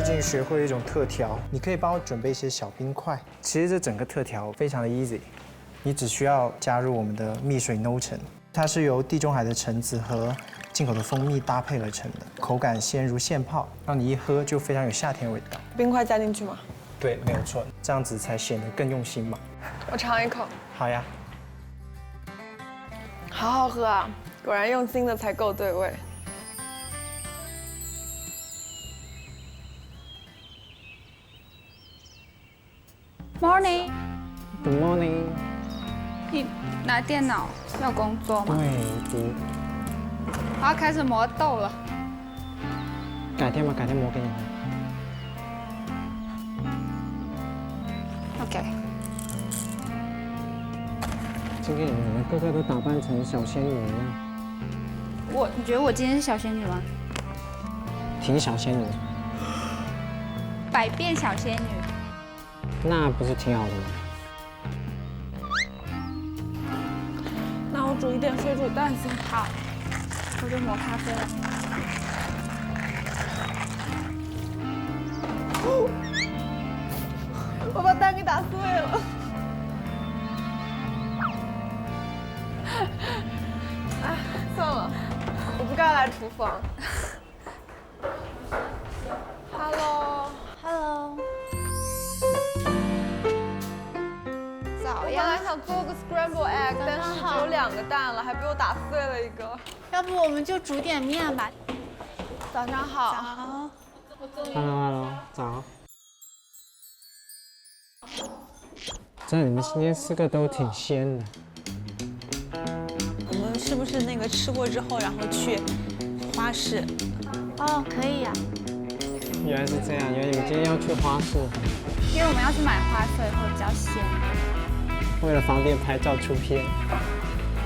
最近学会一种特调，你可以帮我准备一些小冰块。其实这整个特调非常的 easy， 你只需要加入我们的蜜水 No 橙，它是由地中海的橙子和进口的蜂蜜搭配而成的，口感鲜如现泡，让你一喝就非常有夏天味道。冰块加进去吗？对，没有错，这样子才显得更用心嘛。我尝一口。好呀。好好喝啊，果然用心的才够对味。Morning， Good morning。你拿电脑要工作吗？对，我要开始磨豆了。改天吧，改天磨给你看。 OK。今天你们个个都打扮成小仙女一样，你觉得我今天是小仙女吗？挺小仙女，百变小仙女。那不是挺好的吗？那我煮一点水煮蛋先。好，我就磨咖啡了。我把蛋给打碎了。哎，算了，我不该来厨房。Hello。早我本来想做个 scramble egg， 但是只有2个蛋了，还被我打碎了一个。要不我们就煮点面吧。早上好。好。Hello， 早。这你们今天4个都挺鲜的。我们是不是那个吃过之后，然后去花市？哦，可以呀。原来是这样，原来你们今天要去花市，因为我们要去买花，所以会比较鲜。为了方便拍照出片。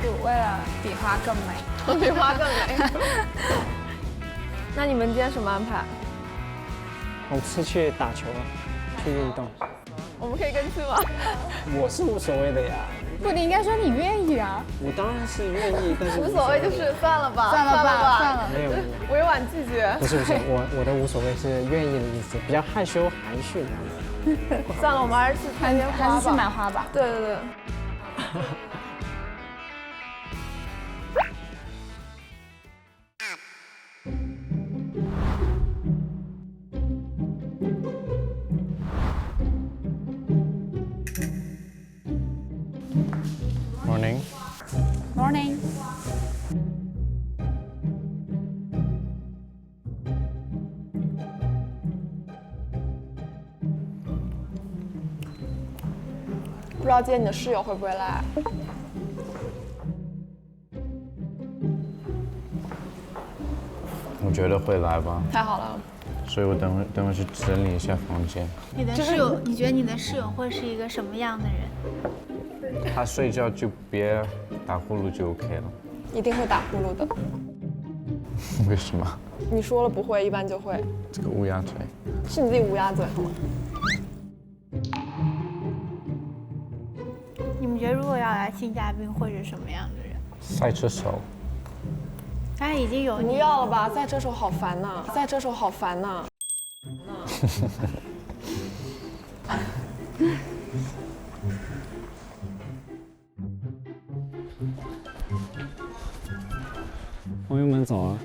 就为了比花更美。比花更美。那你们今天什么安排？我们是去打球了，去运动。我们可以跟去吗？我是无所谓的呀。不，你应该说你愿意啊。我当然是愿意，但是无所谓，就是算了吧，算了吧，算了。没有。委婉拒绝。不是，我的无所谓是愿意的意思，比较害羞含蓄这样的。算了，我们还是去看烟花吧。还是去买花吧。对对对。Morning。 Morning。不知道今天你的室友会不会来？我觉得会来吧，太好了。所以我等会去整理一下房间。你的室友，你觉得你的室友会是一个什么样的人？他睡觉就别打呼噜就 OK 了。一定会打呼噜的。为什么？你说了不会，一般就会。这个乌鸦嘴。是你自己乌鸦嘴好吗？你们觉得如果要来新嘉宾会是什么样的人？赛车手。他已经有不要了吧，赛车手好烦呐，赛车手好烦呐。朋友们走啊。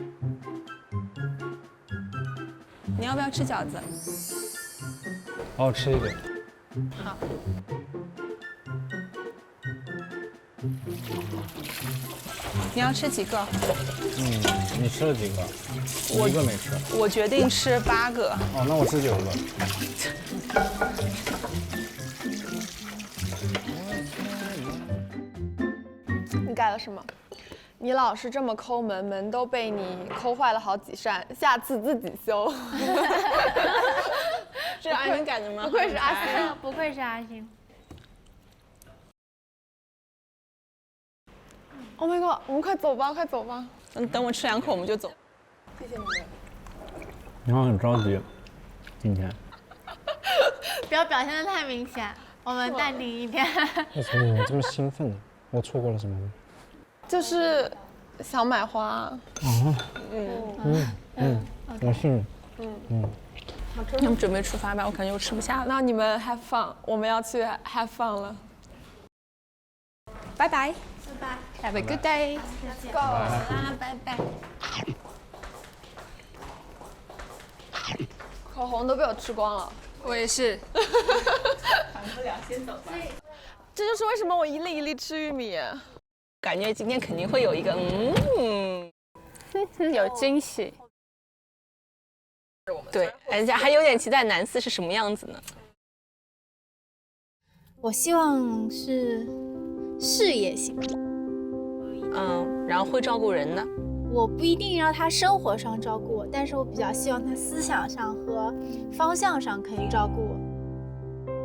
你要不要吃饺子？好好吃一点。好。你要吃几个？你吃了几个？我1个没吃。我决定吃8个。哦，那我吃9个。你改了什么？你老是这么抠门，门都被你抠坏了好几扇，下次自己修。这阿星改的吗？不愧是阿星，不愧是阿星。Oh my god， 我们快走吧，快走吧。等我吃2口我们就走。谢谢你们。你好像很着急，今天。不要表现得太明显，我们淡定一点。为什么你们这么兴奋呢？我错过了什么吗？就是想买花。我信。你们准备出发吧，我感觉我吃不下了。那你们 have fun， 我们要去 have fun 了。拜拜拜拜， ，Have a good day。啦，拜拜。口红都被我吃光了，我也是。这就是为什么我一粒一粒吃玉米。感觉今天肯定会有一个有惊喜。对，而且还有点期待男四是什么样子呢？我希望是事业型，然后会照顾人的。我不一定让他生活上照顾我，但是我比较希望他思想上和方向上可以照顾我。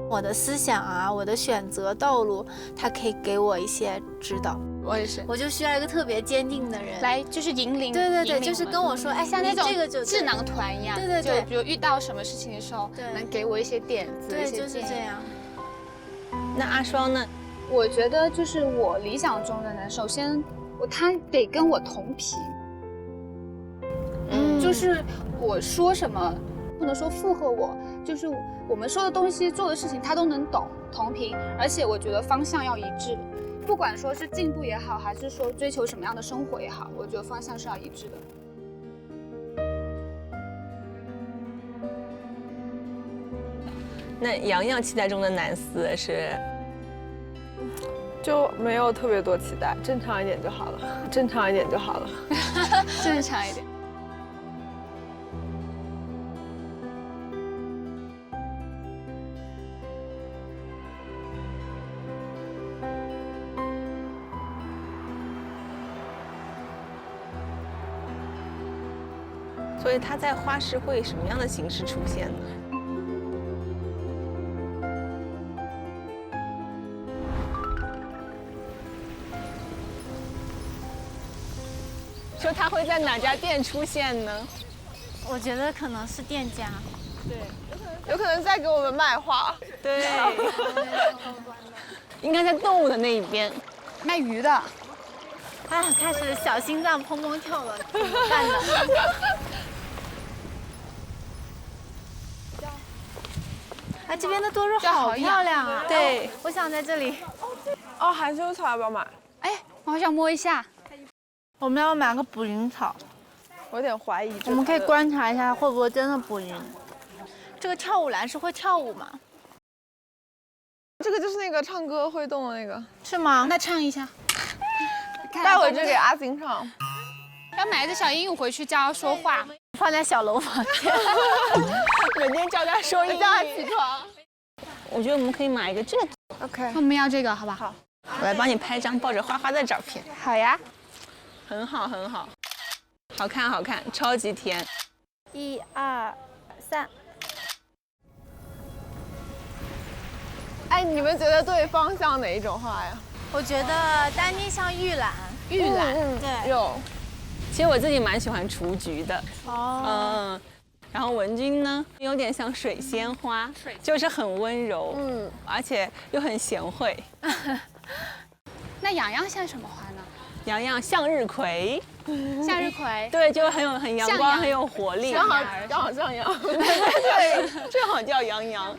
我的思想啊，我的选择道路，他可以给我一些指导。我也是。我就需要一个特别坚定的人，来，就是引领。对对对，引领就是跟我说，哎，像那种这个就智囊团一样。对对对就比如遇到什么事情的时候，对能给我一些点子，对，一些建议就是这。样。那阿双呢？我觉得就是我理想中的男，首先他得跟我同频，就是我说什么不能说附和我，就是我们说的东西、做的事情他都能懂，同频，而且我觉得方向要一致，不管说是进步也好，还是说追求什么样的生活也好，我觉得方向是要一致的。那洋洋期待中的男四是？就没有特别多期待，正常一点就好了，正常一点就好了。正常一点。所以他在花市会以什么样的形式出现呢？说他会在哪家店出现呢？我觉得可能是店家，有可能在给我们卖花。对，应该在动物的那一边。卖鱼的。啊，开始小心脏砰砰跳了，怎么办呢？哎，这边的多肉好漂亮啊！对，我想在这里。哦，含羞草要不要买？哎，我好想摸一下。我们要买个捕蝇草，我有点怀疑。我们可以观察一下会不会真的捕蝇。这个跳舞篮是会跳舞吗？这个就是那个唱歌会动的那个，是吗？那唱一下。待会儿就给阿星唱。要买一只小鹦鹉回去教它说话。放在小楼房间。每天教他说英语，叫他起床。我觉得我们可以买一个这个， OK。我们要这个，好吧？好。我来帮你拍张抱着花花的照片。好呀。很好，很好，好看，好看，超级甜。1、2、3。哎，你们觉得对方像哪一种花呀？我觉得丹妮像玉兰。玉兰。对。有。其实我自己蛮喜欢雏菊的。哦。然后文君呢，有点像水仙花，就是很温柔，而且又很贤惠。那洋洋像什么花呢？洋洋向日葵，向日葵。对，就很阳光，向阳很有活力。刚好像阳。对，正好叫洋洋。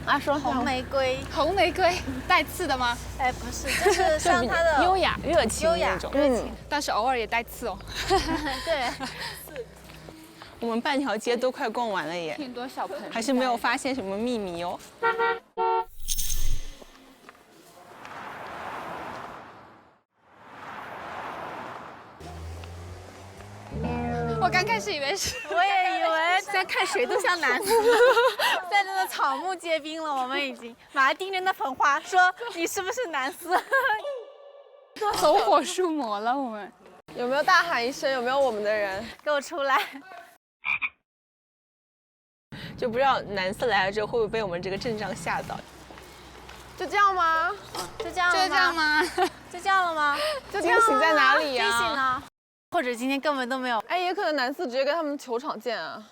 啊，说红玫瑰。红玫瑰带刺的吗？哎，不是，就是像它的优雅、热情那种。但是偶尔也带刺哦。对。我们半条街都快逛完了耶，挺多小盆，还是没有发现什么秘密哦。我刚开始以为是，我也以为现在看谁都像男的，在那个草木皆兵了，我们已经马上盯着那盆花说你是不是男四？走火入魔了我们。有没有大喊一声？有没有我们的人？给我出来！就不知道男四来了之后会不会被我们这个阵仗吓到？就这样吗？就这样就这样吗？就这样了吗？就惊喜在哪里呀？惊喜呢？或者今天根本都没有？哎，也可能男四直接跟他们球场见啊。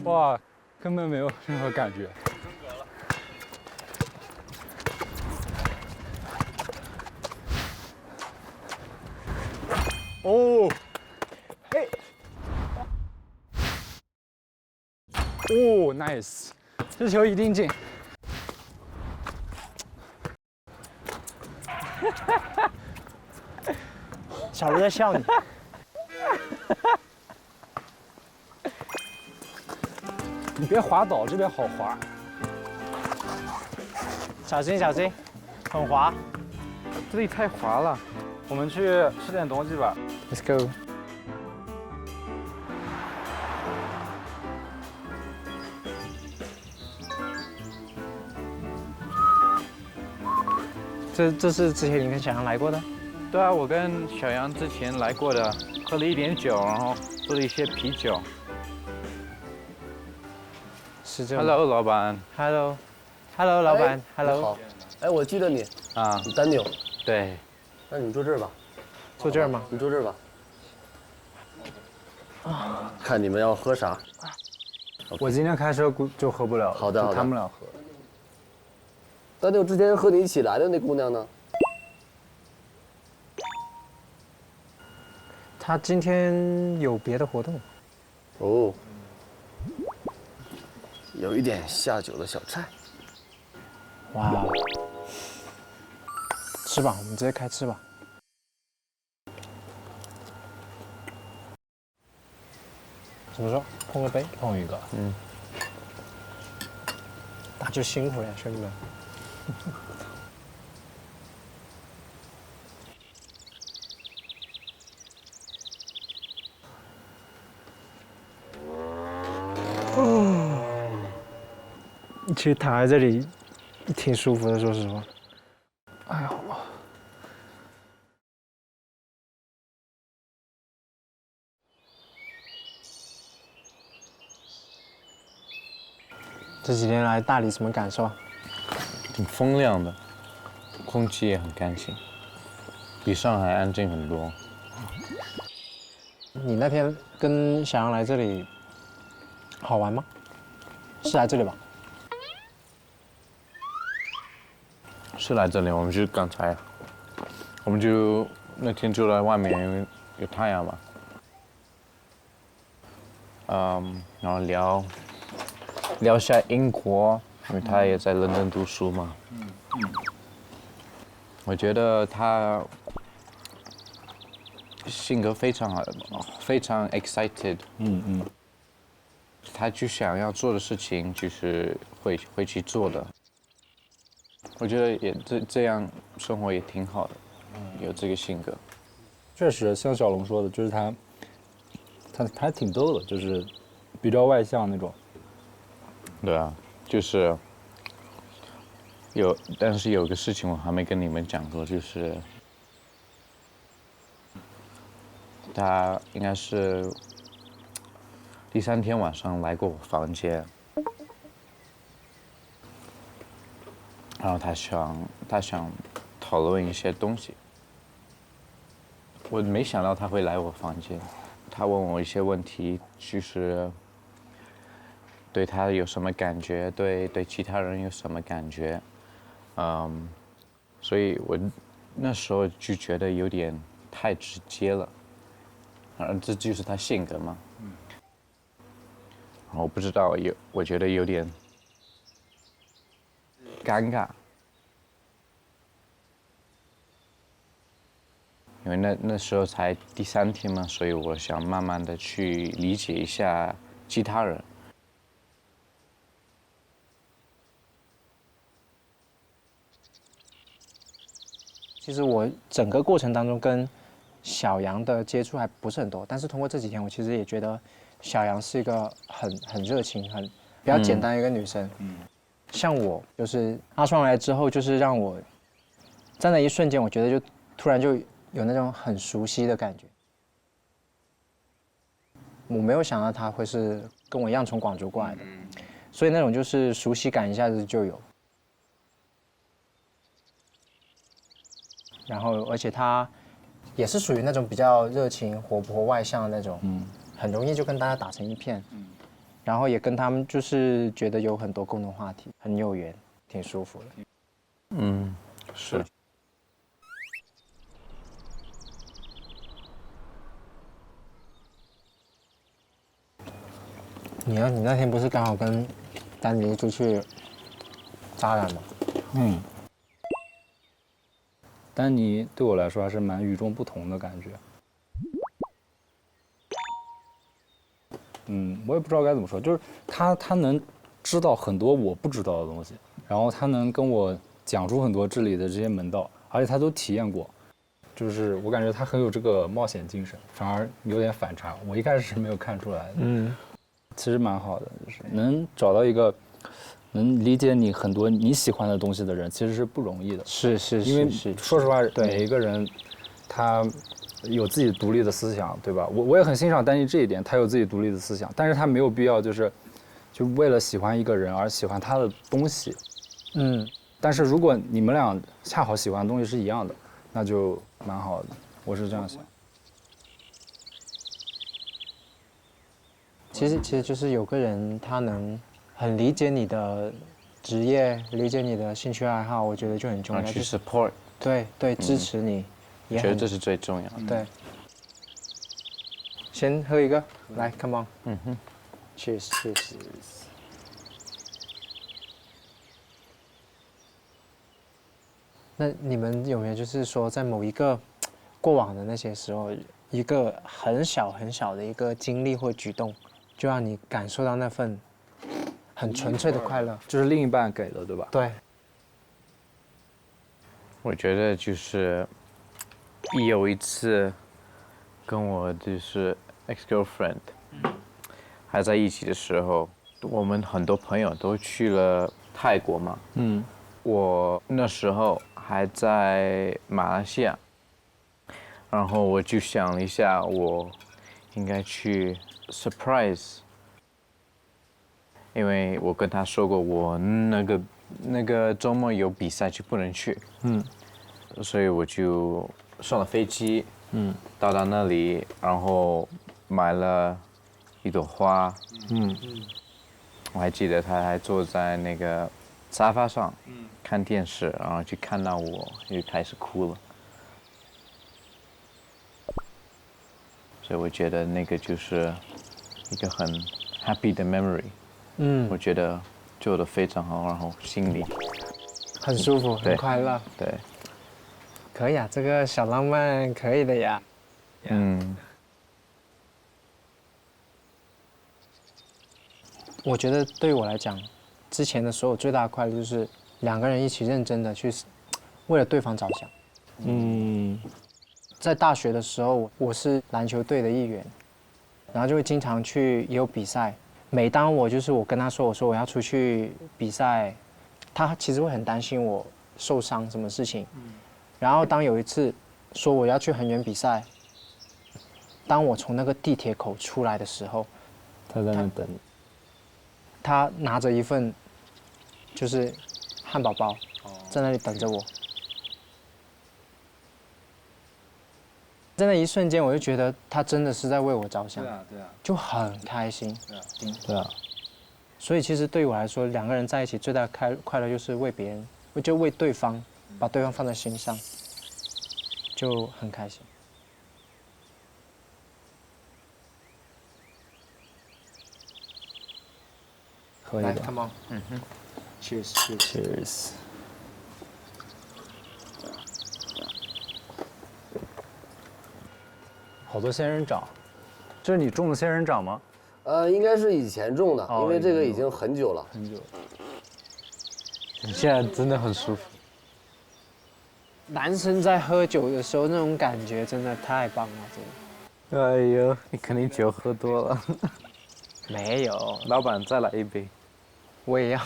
哇，根本没有任何感觉。哦，哎，哦 ，nice， 这球一定进。小卢在笑你。你别滑倒，这边好滑。小心小心，很滑。这里太滑了，我们去吃点东西吧。 Let's go。这是之前你跟小杨来过的？对啊，我跟小杨之前来过的，喝了一点酒，然后做了一些啤酒。是这样。 Hello， 老板。Hello，老板。Hello。好。哎，我记得你啊，你丹尼尔。对。那你坐这儿吧。坐这儿吗？你坐这儿吧。看你们要喝啥。我今天开车就喝不了，好的，谈不了喝。丹尼尔之前和你一起来的那姑娘呢？她今天有别的活动。哦。有一点下酒的小菜。哇。吃吧，我们直接开吃吧。怎么说？碰个杯？碰一个。嗯。那就辛苦了呀，兄弟们。其实躺在这里挺舒服的，说实话。哎呀，这几天来大理什么感受啊？挺风亮的，空气也很干净，比上海安静很多。你那天跟小杨来这里好玩吗？是来这里吧？是来这里，我们就刚才，我们就那天就在外面，因为有太阳嘛。然后聊一下英国，因为他也在伦敦读书嘛。我觉得他性格非常好，非常 excited。他就想要做的事情，就是会去做的。我觉得也这样生活也挺好的，有这个性格。确实，像小龙说的，就是他还挺逗的，就是比较外向那种。对啊，就是但是有个事情我还没跟你们讲过，就是他应该是第3天晚上来过我房间，然后他想讨论一些东西，我没想到他会来我房间，他问我一些问题，就是对他有什么感觉，对其他人有什么感觉，所以我那时候就觉得有点太直接了，这就是他性格嘛。我不知道我觉得有点尴尬，因为那时候才第3天嘛，所以我想慢慢的去理解一下其他人。其实我整个过程当中跟小杨的接触还不是很多，但是通过这几天，我其实也觉得小杨是一个很热情、比较简单的一个女生。像我就是阿双来之后，就是让我在那一瞬间，我觉得就突然就有那种很熟悉的感觉。我没有想到他会是跟我一样从广州过来的，所以那种就是熟悉感一下子就有。然后，而且他也是属于那种比较热情、活泼、外向的那种，很容易就跟大家打成一片，然后也跟他们就是觉得有很多共同话题，很有缘，挺舒服的。是。你那天不是刚好跟丹尼出去扎染吗？丹尼对我来说还是蛮与众不同的感觉。我也不知道该怎么说，就是他能知道很多我不知道的东西，然后他能跟我讲出很多这里的这些门道，而且他都体验过，就是我感觉他很有这个冒险精神，反而有点反差。我一开始是没有看出来的。其实蛮好的，就是能找到一个能理解你很多你喜欢的东西的人，其实是不容易的。是，因为说实话，每一个人他有自己独立的思想，对吧？我也很欣赏丹尼这一点，他有自己独立的思想，但是他没有必要就为了喜欢一个人而喜欢他的东西。但是如果你们俩恰好喜欢的东西是一样的，那就蛮好的，我是这样想。其实就是有个人他能很理解你的职业，理解你的兴趣爱好，我觉得就很重要。去 support， 对，支持你，我觉得这是最重要的。对。先喝一个，来 ，come on，cheers。那你们有没有就是说，在某一个过往的那些时候，一个很小很小的一个经历或举动，就让你感受到那份很纯粹的快乐，就是另一半给的，对吧？对。我觉得就是有一次跟我就是 ex-girlfriend 还在一起的时候，我们很多朋友都去了泰国嘛。我那时候还在马来西亚，然后我就想了一下，我应该去 surprise， 因为我跟他说过，我那个周末有比赛就不能去，所以我就上了飞机，到达那里，然后买了一朵花，我还记得他还坐在那个沙发上，看电视，然后就看到我就开始哭了，所以我觉得那个就是一个很 happy 的 memory，我觉得做得非常好，然后心里很舒服，很快乐。对，可以啊，这个小浪漫可以的呀。我觉得对我来讲，之前的所有最大的快乐就是两个人一起认真的去为了对方着想。在大学的时候，我是篮球队的一员，然后就会经常去也有比赛。每当我跟他说我要出去比赛，他其实会很担心我受伤什么事情。然后当有一次说我要去很远比赛，当我从那个地铁口出来的时候，他在那等你。他拿着一份就是汉堡包，在那里等着我。在那一瞬间，我就觉得他真的是在为我着想，就很开心。对啊。所以其实对于我来说，两个人在一起最大的快乐就是为别人，就为对方，把对方放在心上，就很开心。可以的。 Come on， Cheers。好多仙人掌，这是你种的仙人掌吗？应该是以前种的，因为这个已经很久了。很久。你现在真的很舒服。男生在喝酒的时候那种感觉真的太棒了，真的。哎呦，你肯定酒喝多了。没有，老板再来一杯。我也要。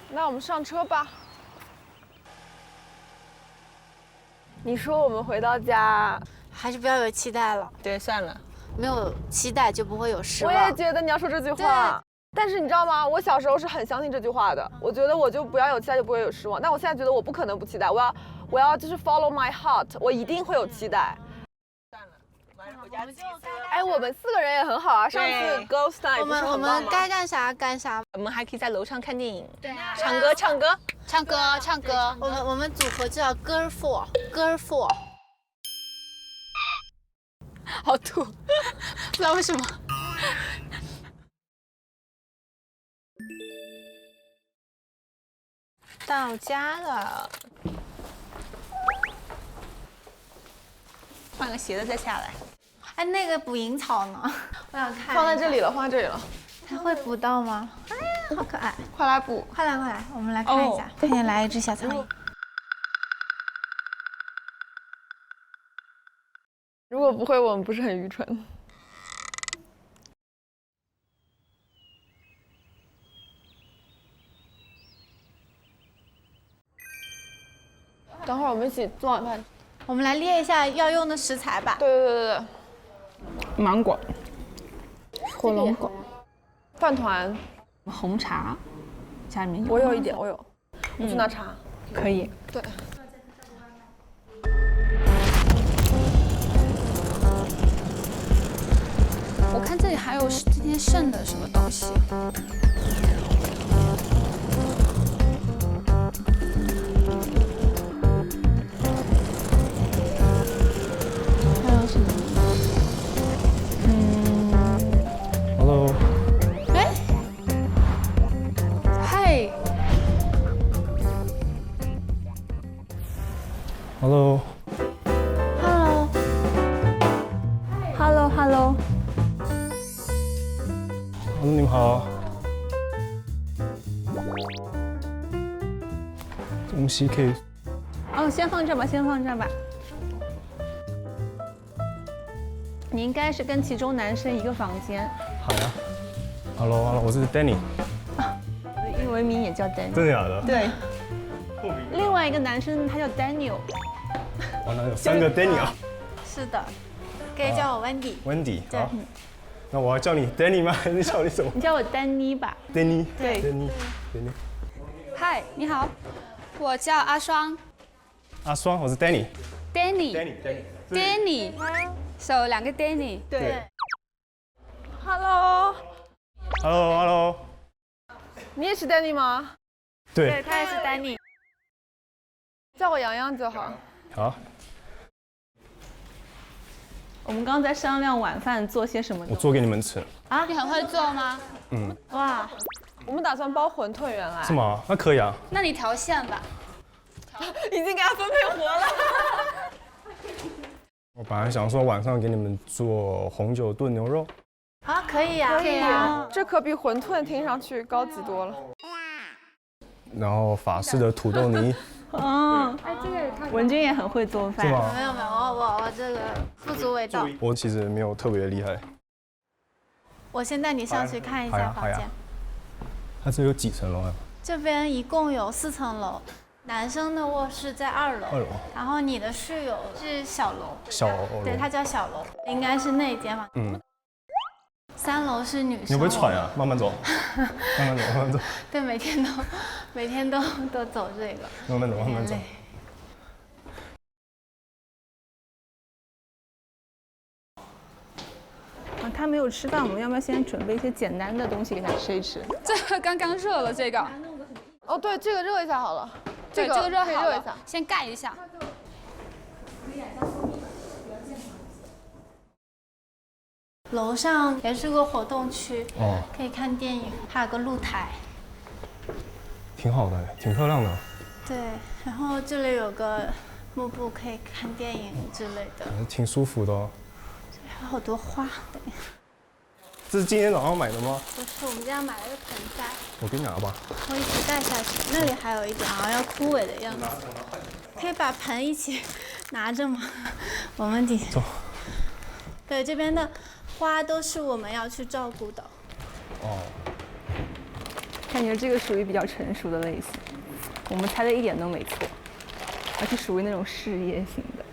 那我们上车吧。你说我们回到家，还是不要有期待了。对，算了，没有期待就不会有失我望。也觉得你要说这句话。但是你知道吗？我小时候是很相信这句话的。我觉得我就不要有期待，就不会有失望。但我现在觉得我不可能不期待，我要就是 follow my heart， 我一定会有期待。哎，我们4个人也很好啊。上次 Ghost Night 我们该干啥干啥。我们还可以在楼上看电影，对啊，唱歌。我们组合叫 Girl Four。好吐，不知道为什么。到家了，换个鞋子再下来。哎，那个捕蝇草呢？我想看。放在这里了，放在这里了。它会捕到吗？哎，好可爱！快来捕！快来，我们来看一下。看见来一只小苍蝇。如果不会，我们不是很愚蠢。等会儿我们一起做晚饭。我们来列一下要用的食材吧。对，芒果、火龙果、饭团、红茶，家里面有。我有一点，我有。我去拿茶。可以。对。我看这里还有今天剩的什么东西。还有什么？Hello。哎，嗨。Hello。Hello。你们好。东西可以。哦，先放这吧。你应该是跟其中男生一个房间。好呀。Hello， 我是 Danny。英文名也叫 Danny。真的假的？对。另外一个男生他叫 Daniel。哇，那有3个 Danny 啊。是的，可以叫我 Wendy。好。那我要叫你 Danny 吗？还是叫你什么？你叫我丹妮吧。Danny。对。Danny。嗨，你好，我叫阿双。阿双，我是 Danny。Danny。手2个 Danny。对。Hello。你也是 Danny 吗？对，他也是 Danny。叫我洋洋就好。好。我们刚刚在商量晚饭做些什么。我做给你们吃。啊，你很会做吗？哇，我们打算包馄饨，原来。是吗？那可以啊。那你调馅吧。已经给他分配活了。我本来想说晚上给你们做红酒炖牛肉。啊，可以啊。这可比馄饨听上去高级多了。然后法式的土豆泥。哎，这个文君也很会做饭。是吗？没有，我这个不足为道。我其实没有特别厉害。我先带你上去看一下房间。它这有几层楼呀？这边一共有4层楼，男生的卧室在2楼。然后你的室友是小楼。对，他叫小楼，应该是那间房。3楼是女生。你会不会喘呀？慢慢走。慢慢走。对，每天都走这个。慢慢走。他没有吃饭，我们要不要先准备一些简单的东西给他吃一吃？这个刚刚热了，这个。哦，对，这个热一下好了。这个热好了，一下，先盖一下。楼上也是个活动区，可以看电影，还有个露台，挺好的，挺漂亮的。对，然后这里有个幕布，可以看电影之类的，挺舒服的。还有好多花。这是今天早上买的吗？不是，我们家买了个盆栽。我给你拿吧。我一起带下去，那里还有一点好像要枯萎的样子。可以把盆一起拿着吗？我们走。对，这边的花都是我们要去照顾的。感觉这个属于比较成熟的类型，我们猜的一点都没错，而且属于那种事业型的。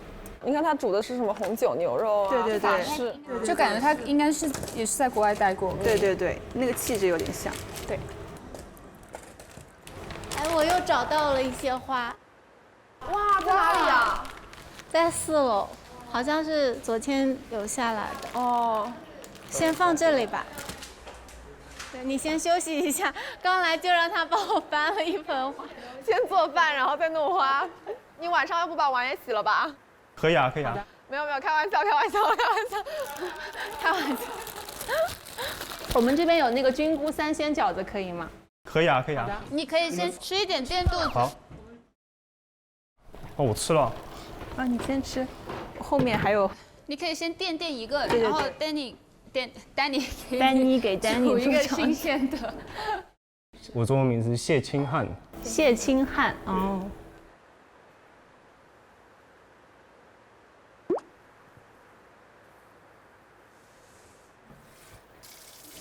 你看他煮的是什么红酒牛肉啊？对对对，是，就感觉他应该是也是在国外待过。对对对，那个气质有点像。对。哎，我又找到了一些花，哇，在哪里呀？在4楼，好像是昨天留下来的。哦，先放这里吧。对，你先休息一下，刚来就让他帮我搬了一盆花。先做饭，然后再弄花。你晚上要不把碗也洗了吧？可以啊，可以啊。没有没有，开玩笑，开玩笑，开玩笑，开玩笑。我们这边有那个菌菇3鲜饺子，可以吗？可以啊，可以啊。你可以先吃一点垫肚子。好。哦，我吃了。啊，你先吃，后面还有。你可以先垫一个，对对对然后丹尼给丹尼煮一个新鲜的。我中文名字是谢清汉。谢清汉，哦。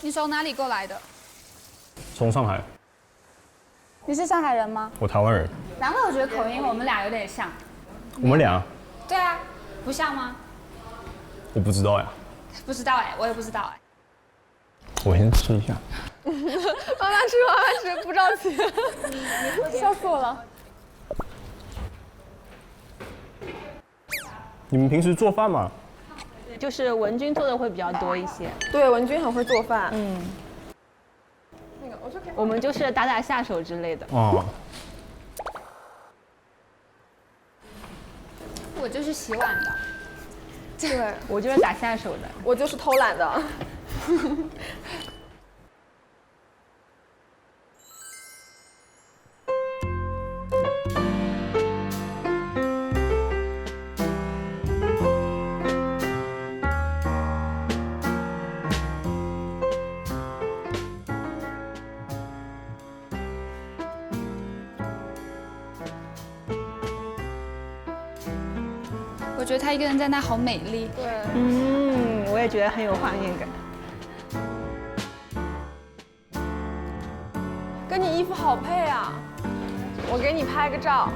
你从哪里过来的？从上海。你是上海人吗？我台湾人。难怪我觉得口音我们俩有点像。我们俩？对啊，不像吗？我不知道呀。不知道哎，我也不知道哎。我先吃一下。慢慢吃，慢慢吃，不着急。笑死我了。你们平时做饭吗？就是文君做的会比较多一些。对，文君很会做饭。嗯。我们就是打下手之类的。哦。我就是洗碗的。对，我就是打下手的。我就是偷懒的。我觉得她一个人在那好美丽。对，我也觉得很有画面感。跟你衣服好配啊！我给你拍个照，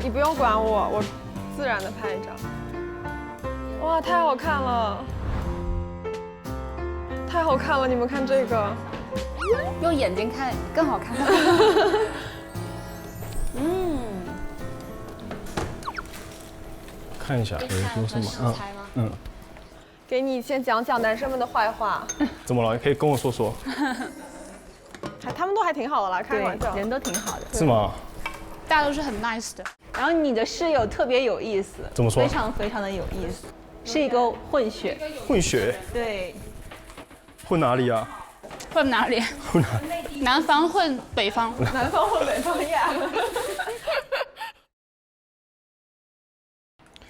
你不用管我，我自然的拍一张。哇，太好看了，太好看了！你们看这个，用眼睛看更好看。看一下有什么？给你先讲讲男生们的坏话。怎么了？可以跟我说说。他们都还挺好的啦，开玩笑。人都挺好的。是吗？大家都是很 nice 的。然后你的室友特别有意思。怎么说？非常非常的有意思，是一个混血。混血？对。混哪里啊？混哪里？混哪？南方混北方。南方混北方呀。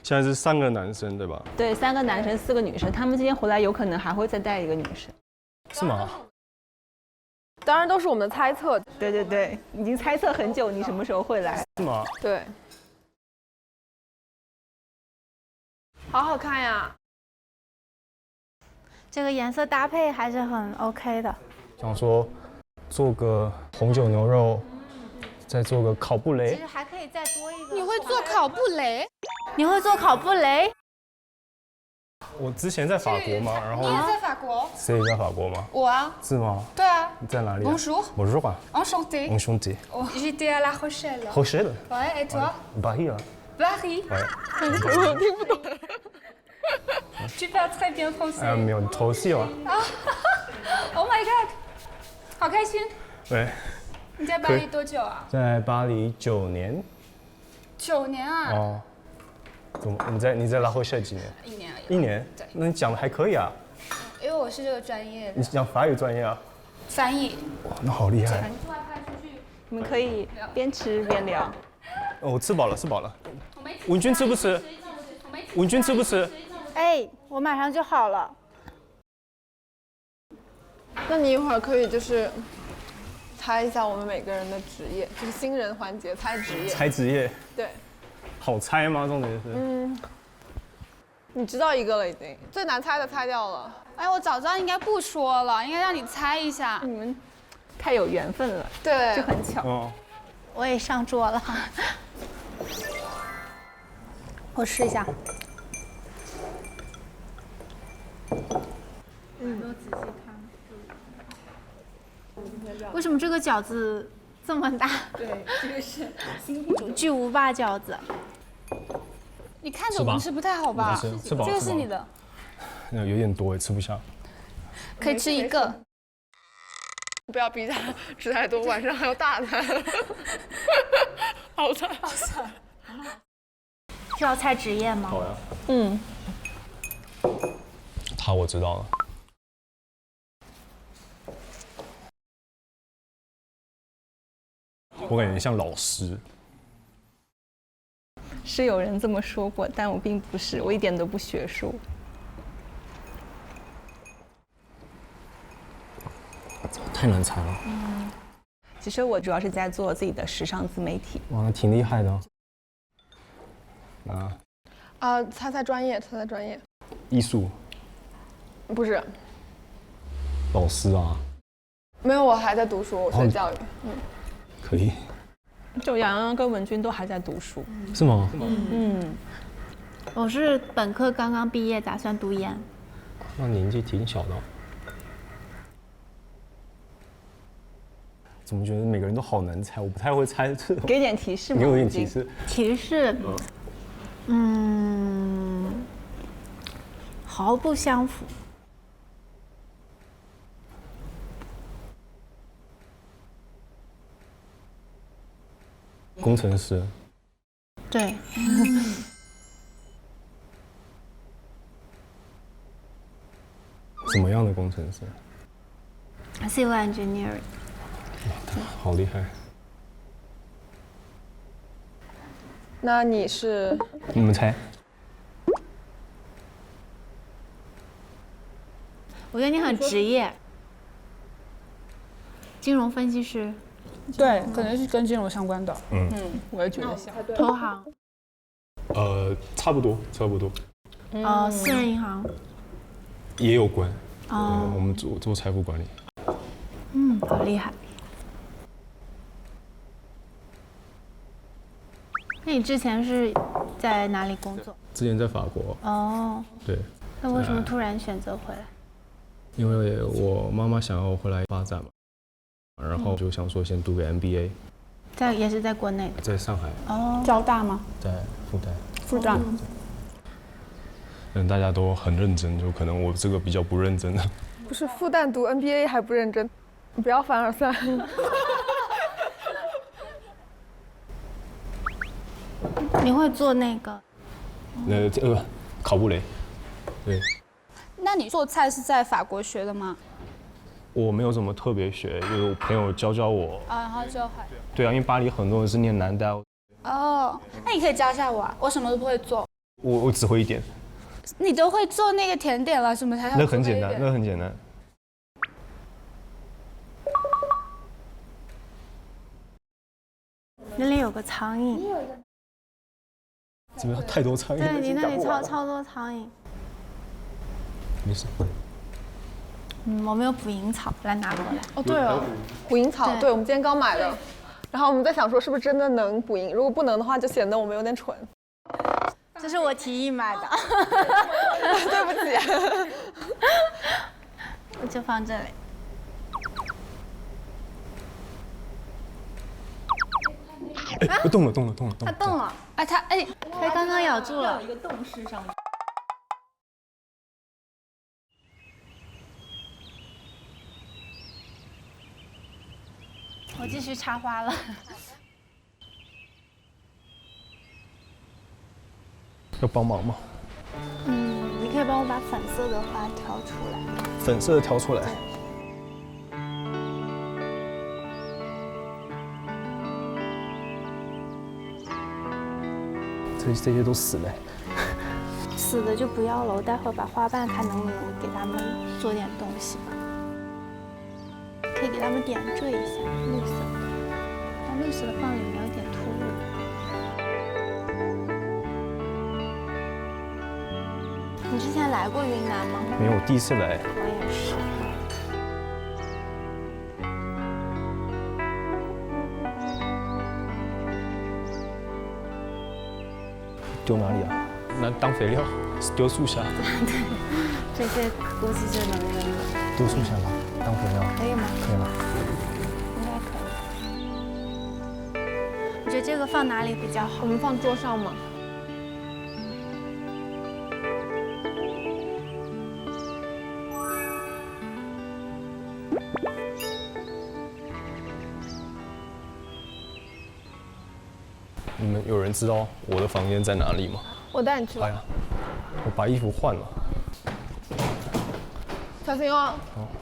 现在是3个男生对吧？对，3个男生4个女生，他们今天回来有可能还会再带一个女生。是吗？当然都是我们的猜测。对对对，已经猜测很久你什么时候会来。是吗？对。好好看呀！这个颜色搭配还是很 OK 的。想说做个红酒牛肉，再做个烤布雷。其实还可以再多一个。你会做烤布雷？你会做烤布雷？我之前在法国嘛，然后你也在法国？谁也在法国吗？我啊。是吗？对啊。你在哪里 ？Bonjour。啊。Enchanté。Enchanté。J'étais à La Rochelle。Rochelle。Ouais, et toi？ Paris 啊。Paris。我听不懂。Tu parles très bien français。没有头戏吗？Oh my god， 好开心。对。你在巴黎多久啊？在巴黎9年。9年啊？哦。怎么？你在拉霍谢几年？1年而已。1年？对。那你讲的还可以啊。因为我是这个专业的。你讲法语专业啊？翻译。哇，那好厉害。你们可以边吃边聊。我吃饱了，吃饱了。文君吃不吃？文君吃不吃？哎，我马上就好了。那你一会儿可以就是猜一下我们每个人的职业，就是新人环节猜职业。猜职业？对。好猜吗？重点是。你知道一个了已经，最难猜的猜掉了。哎，我早知道应该不说了，应该让你猜一下。你们太有缘分了，对，就很巧。我也上桌了。我试一下。为什么这个饺子这么大？对，这个是巨无霸饺子。你看着闻是不太好吧？吃饱。这个是你的，那有点多，吃不下。可以吃一个。不要逼他吃太多，晚上还有大餐。好惨。需要猜职业吗？好呀。嗯，他我知道了。我感觉像老师。是有人这么说过，但我并不是，我一点都不学术。太难猜了。其实我主要是在做自己的时尚自媒体。哇，那挺厉害的。猜专业，猜专业。艺术。不是。老师啊。没有，我还在读书，我学教育。可以。就杨洋跟文君都还在读书。是吗？我是本科刚刚毕业，打算读研。那年纪挺小的。怎么觉得每个人都好难猜？我不太会猜这种。给点提示吗？给我点提示。提示，毫不相符。工程师。对。什么样的工程师 ？Civil engineering。好厉害！那你是？你们猜？我觉得你很职业。金融分析师。对，可能是跟金融相关的。我也觉得像。投行。差不多。私人银行。也有关。我们做财富管理。好厉害。那你之前是在哪里工作？之前在法国。哦。对。那为什么突然选择回来？因为我妈妈想要回来发展嘛，然后就想说先读个 MBA。也是在国内的。在上海。哦。交大吗？在复旦。复旦。大家都很认真，就可能我这个比较不认真的。不是复旦读 MBA 还不认真，你不要凡尔赛。你会做那个？烤布雷。对。那你做菜是在法国学的吗？我没有怎么特别学，就是我朋友教我。然后就还。对啊，因为巴黎很多人是念南大。哦，那你可以教一下我啊，我什么都不会做。我只会一点。你都会做那个甜点了，什么才？那很简单，那很简单。那里有个苍蝇。这边太多苍蝇了。对，你那里超多苍蝇。没事。我没有捕蝇草，来拿过来。哦，对了，捕蝇草，对，我们今天刚买的。然后我们在想说，是不是真的能捕蝇？如果不能的话，就显得我们有点蠢。这是我提议买的。对不起。我就放这里。动了。它动了。它刚刚咬住了。一个动势上。我继续插花了。要帮忙吗？你可以帮我把粉色的花挑出来。粉色的挑出来。这些都死了。死的就不要了，我待会儿把花瓣看能不能给他们做点东西吧。可以给他们点缀一下绿色的，但绿色的放里面有点突兀。你之前来过云南吗？没有，第一次来。我也是。丢哪里啊？拿当肥料，丢树下。这些估计就能扔了。丢树下吧，当肥料。可以吗？可以了。应该可以。你觉得这个放哪里比较好？我们放桌上吗？你们有人知道我的房间在哪里吗？我带你去吧。哎呀，我把衣服换了。小心哦，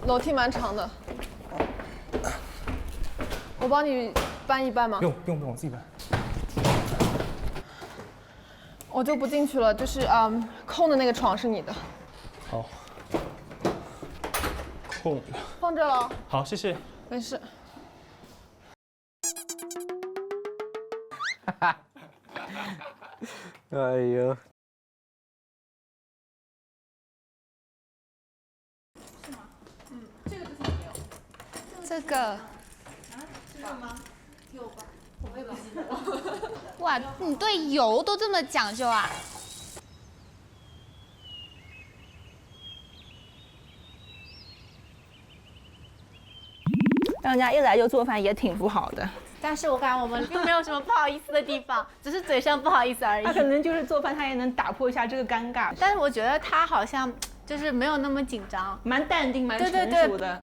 楼梯蛮长的。我帮你搬一搬吗？不用，我自己搬。我就不进去了，就是空的那个床是你的。好。空的。放这了。好，谢谢。没事。哎呦，这个。有吧？我也不记得了。哇，你对油都这么讲究啊？让人家一来就做饭也挺不好的。但是我感觉我们并没有什么不好意思的地方，只是嘴上不好意思而已。他可能就是做饭，他也能打破一下这个尴尬。但是我觉得他好像就是没有那么紧张，蛮淡定，蛮成熟的。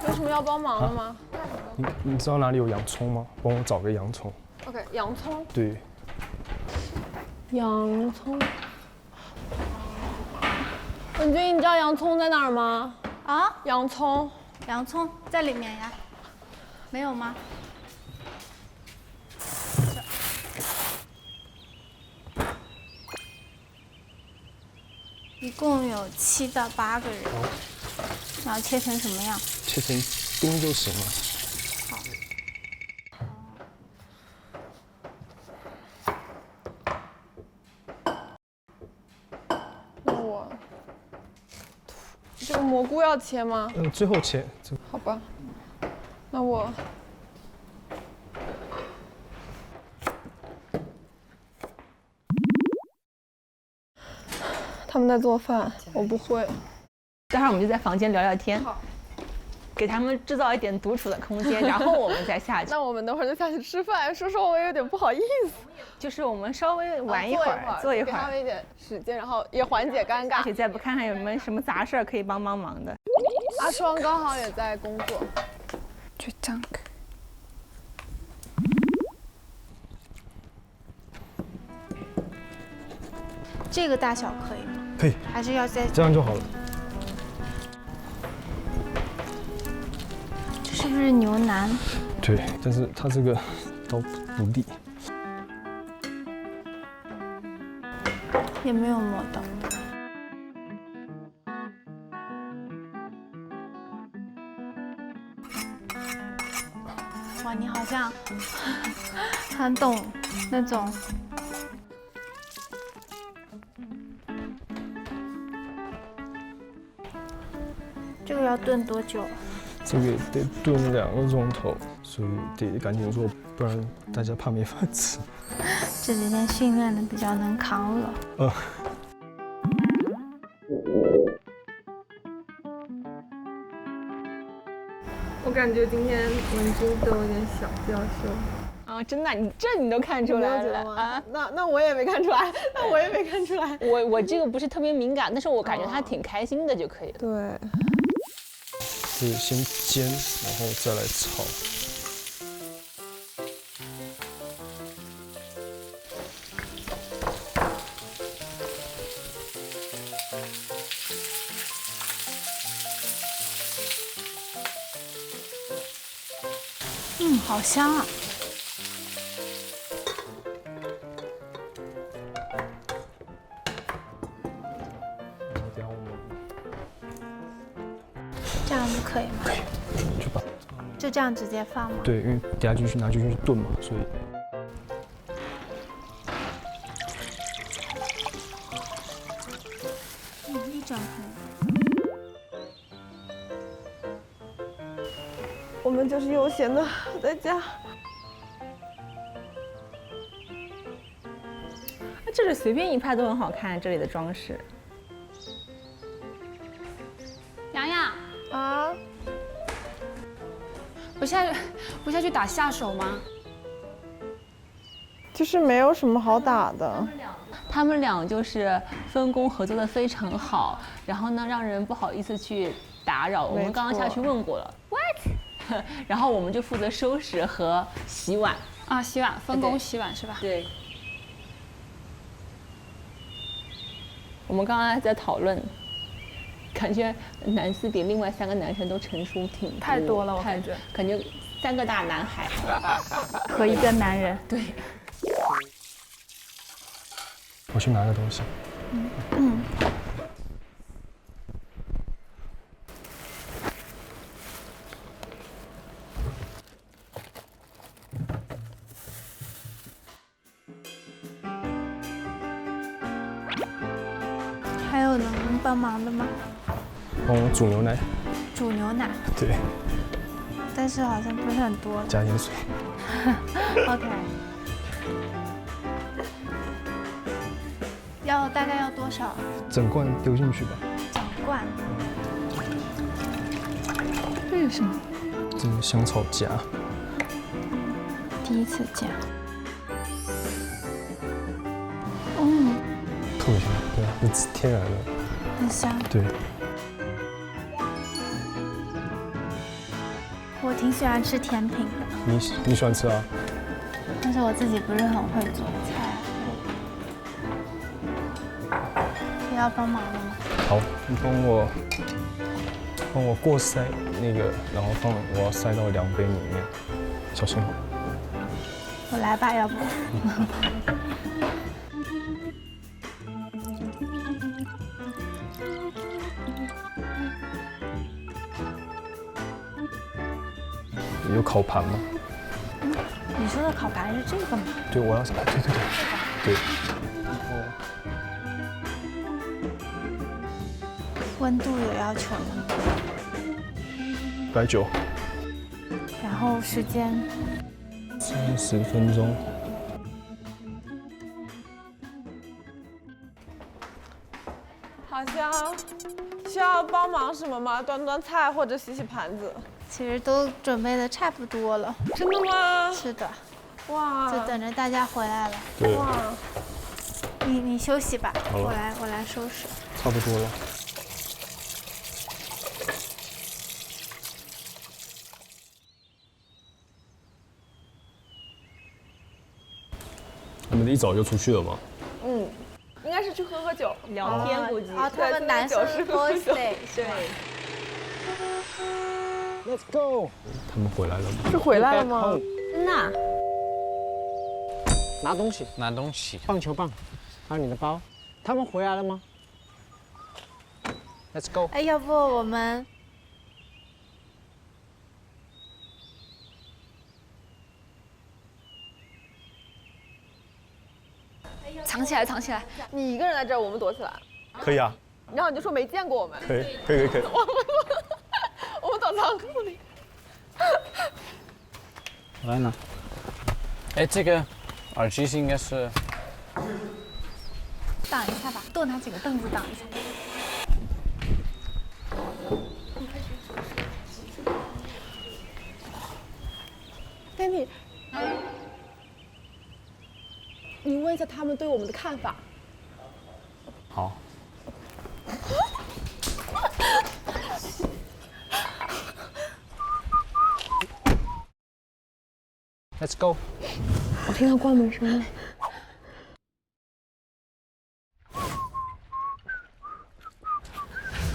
有什么要帮忙的吗？你知道哪里有洋葱吗？帮我找个洋葱。OK， 洋葱。对。洋葱。文君，你知道洋葱在哪儿吗？啊？洋葱在里面呀。没有吗？一共有7到8个人。然后切成什么样？切成丁就行了。那我这个蘑菇要切吗？最后切。好吧，那我。他们在做饭，我不会。待会儿我们就在房间聊聊天，给他们制造一点独处的空间，然后我们再下去。那我们等会儿就下去吃饭。说实话，我也有点不好意思。就是我们稍微玩一会儿，坐一会儿，给他们一点时间，然后也缓解尴尬。而且再不看看有没有什么杂事儿可以帮忙的。阿双刚好也在工作。就这样。这个大小可以吗？可以。还是要再这样就好了。这是不是牛腩？对，但是它这个刀不利。也没有磨到。哇，你好像很懂那种。这个要炖多久？这个得炖2个钟头，所以得赶紧做，不然大家怕没饭吃。这几天训练的比较能扛了。我感觉今天文君都有点小娇羞。啊，真的，你都看出来了吗？啊，那我也没看出来，我这个不是特别敏感，但是我感觉他挺开心的就可以了。对。可以先煎，然后再来炒。好香啊！这样子可以吗？可以，就这样直接放吗？对，因为等下继续拿进去炖嘛，所以。我们就是悠闲的在家。这里随便一拍都很好看，这里的装饰。洋洋啊，不下去打下手吗？就是没有什么好打的。他们俩就是分工合作的非常好，然后呢，让人不好意思去打扰。我们刚刚下去问过了 ，what？ 然后我们就负责收拾和洗碗啊，洗碗分工洗碗是吧？对。我们刚刚还在讨论，感觉男四比另外3个男生都成熟挺多，太多了，我感觉3个大男孩和一个男人。对。我去拿个东西。还有能帮忙的吗？帮我煮牛奶。煮牛奶。对。但是好像不是很多。加点水。OK。大概要多少？整罐丢进去吧。整罐。这是什么？这是香草荚。第一次加。特别香，对啊，是天然的。很香。对。我挺喜欢吃甜品的。你喜欢吃啊？但是我自己不是很会做菜。要帮忙的吗？好，你帮我过筛那个，然后我要塞到量杯里面，小心。我来吧，要不。有烤盘吗？你说的烤盘是这个吗？对，我要对。对。温度有要求吗？190。然后时间30分钟。好像需要帮忙什么吗？端端菜或者洗洗盘子。其实都准备的差不多了。真的吗？是的。哇！就等着大家回来了。对。哇！你休息吧，好了，我来收拾。差不多了。你们一早就出去了吗？应该是去喝酒、聊天，估计。啊，他们男生是 boys day， 对。Let's go。他们回来了吗？是回来了吗？真的。拿东西。拿东西。棒球棒，还有你的包。他们回来了吗 ？Let's go。哎，要不我们。藏起来，藏起来。你一个人在这儿，我们躲起来。可以啊。然后你就说没见过我们。可以。我们躲仓库里。我来拿。哎，这个耳机应该是。挡一下吧，多拿几个凳子挡一下。Danny。你问一下他们对我们的看法。好。Let's go。我听到关门声了。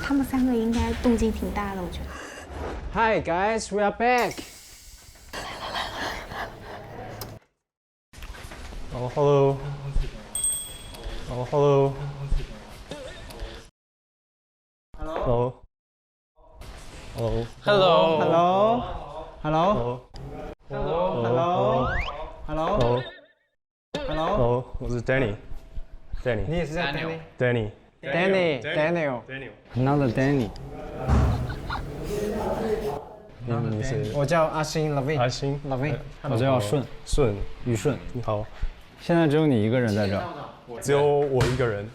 他们3个应该动静挺大的，我觉得。Hi guys, we are back。哦 ，hello。哦 ，hello。hello。hello。hello。hello。hello。hello。hello。hello。我是 Danny。你也是在 Danny。Daniel。Another Danny。你是？我叫阿星 Lavin。阿星 Lavin。我叫顺顺宇顺。你好。现在只有你一个人在这儿。只有我一个人。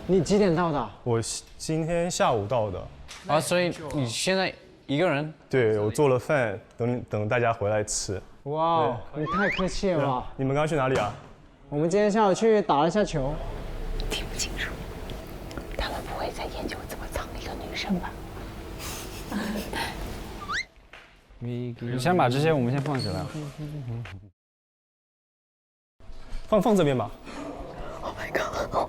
你几点到的？我今天下午到的。啊，所以你现在一个人？对，我做了饭，等大家回来吃。哇，你太客气了吧！你们刚刚去哪里啊？我们今天下午去打了一下球。听不清楚，他们不会在研究怎么藏一个女生吧？你先把这些我们先放起来。放这边吧。Oh my god！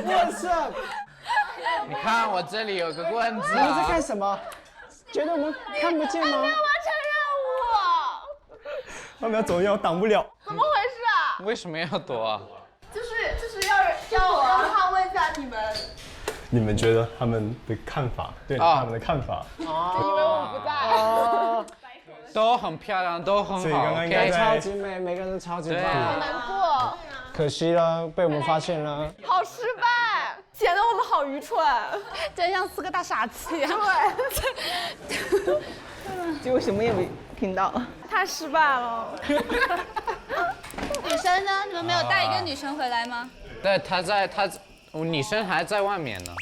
What's up？ 你看我这里有个棍子、你们在干什么？觉得我们看不见吗？完成任务，他们要走要挡不了。怎么回事啊？为什么要躲啊？就是要我让他问一下你们。你们觉得他们的看法？对他们的看法。因为我不在。都很漂亮，都很好。所以刚刚应该超级美，每个人都超级棒。好难过。可惜了，被我们发现了。好失败，显得我们好愚蠢，真像4个大傻子一样。对。结果什么也没听到，太失败了。女生呢？你们没有带一个女生回来吗？对，女生还在外面呢。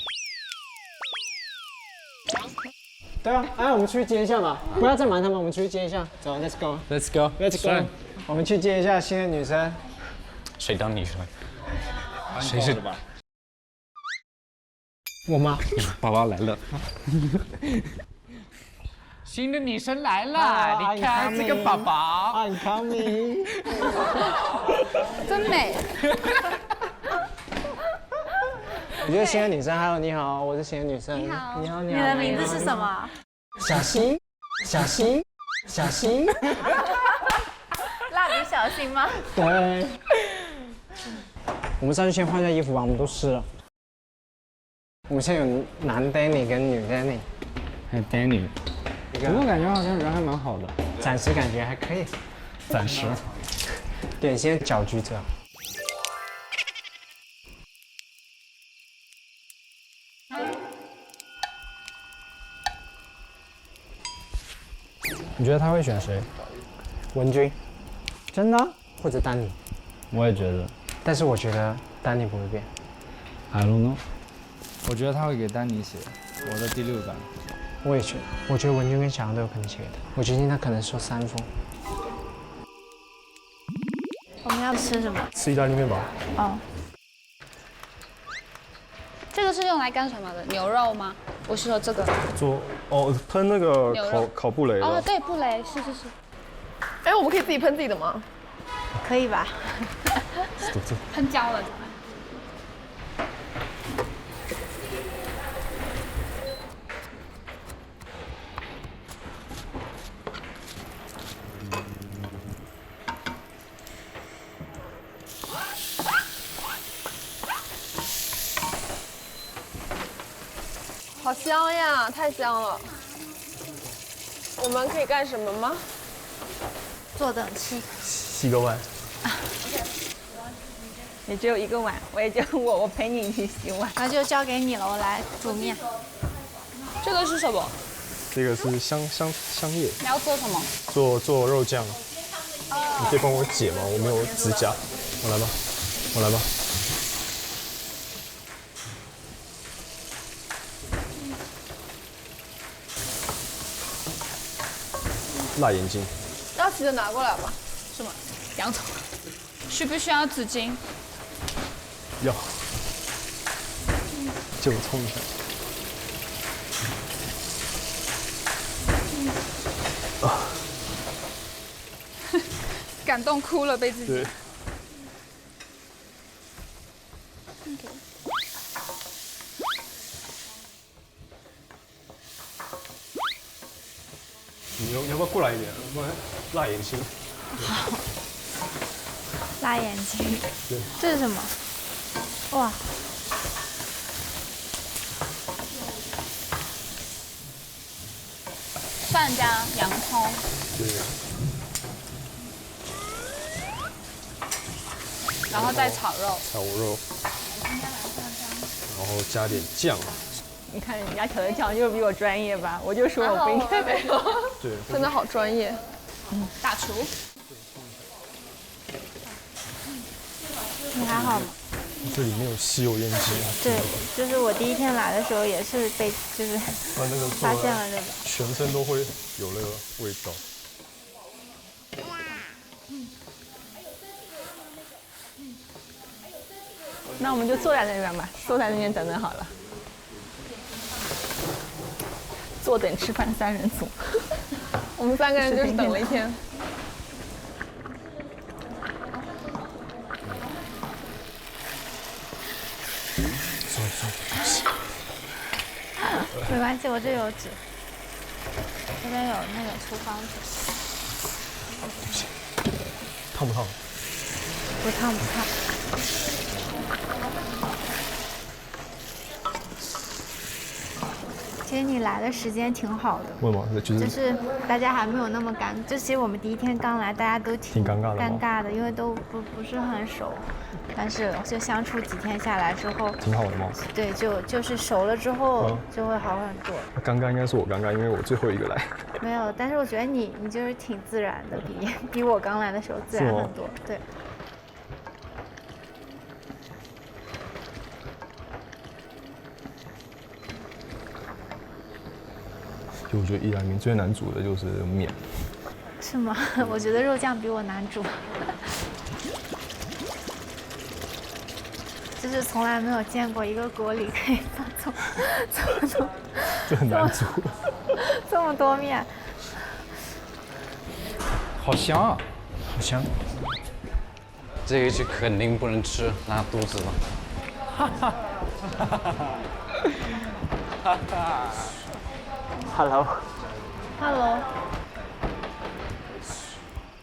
对啊，哎，我们出去接一下吧，不要再瞒他们，我们出去接一下。走 ，Let's go。Let's go。Let's go。我们去接一下新的女生。谁当女生？谁是？我妈。爸爸来了。新的女生来了，你看这个宝宝。I'm coming。真美。我觉得新的女生，Hello，你好，我是新的女生。你好。你好。你的名字是什么？小新。蜡笔小新吗？对。我们上去先换一下衣服吧，我们都湿了。我们现在有男 Danny 跟女 Danny， 还有 Danny， 不过感觉好像人还蛮好的，暂时感觉还可以。暂时。点先搅局者。你觉得他会选谁？文君。真的？或者丹尼？我也觉得。但是我觉得丹尼不会变。I don't know。我觉得他会给丹尼写我的第6感。我也觉得，我觉得文君跟小杨都有可能写的。我决定他可能收3封。我们要吃什么？吃意大利面吧。哦。这个是用来干什么的？牛肉吗？我是说这个。喷那个烤布雷的。哦，对，布雷，是。哎，我们可以自己喷自己的吗？可以吧？喷焦了。好香呀，太香了。我们可以干什么吗？坐等期。洗个碗。你只有一个碗，我也就我陪你一起洗碗。那就交给你了，我来煮面。这个是什么？这个是香叶。你要做什么？做肉酱。你可以帮我解吗？我没有指甲。我来吧。辣眼睛。要洗的拿过来吧。什么？洋葱。需不需要纸巾？要。就冲一下。感动哭了，被自己。对。你要不要过来一点？不然辣眼睛。好。辣眼睛。对。这是什么？哇，蒜姜、洋葱，对，然后再炒肉，炒肉，然后加点酱。你看人家调的酱就是比我专业吧？我就说我不应该没有。对，真的好专业。大厨。你还好吗？这里面有吸油烟机。对，就是我第一天来的时候也是被就是那个发现了这个。全身都会有那个味道。那我们就坐在那边吧，坐在那边等等好了。坐等吃饭3人组，我们3个人就是等了一天。没关系，我这有纸，这边有那个厨房纸。烫不烫？不烫不烫。其实你来的时间挺好的，为什么？就是大家还没有那么尴，就其实我们第一天刚来，大家都挺尴尬的，尴尬的，因为都不是很熟。但是就相处几天下来之后，挺好的嘛。对，就是熟了之后就会好很多。尴尬应该是我尴尬，因为我最后一个来。没有，但是我觉得你就是挺自然的，比我刚来的时候自然很多。对。就我觉得意大利面最难煮的就是面。是吗？我觉得肉酱比我难煮。就是从来没有见过一个锅里可以放这很难煮。这么多面，好香啊，好香。这一期肯定不能吃，拉肚子了。哈哈哈哈哈。Hello。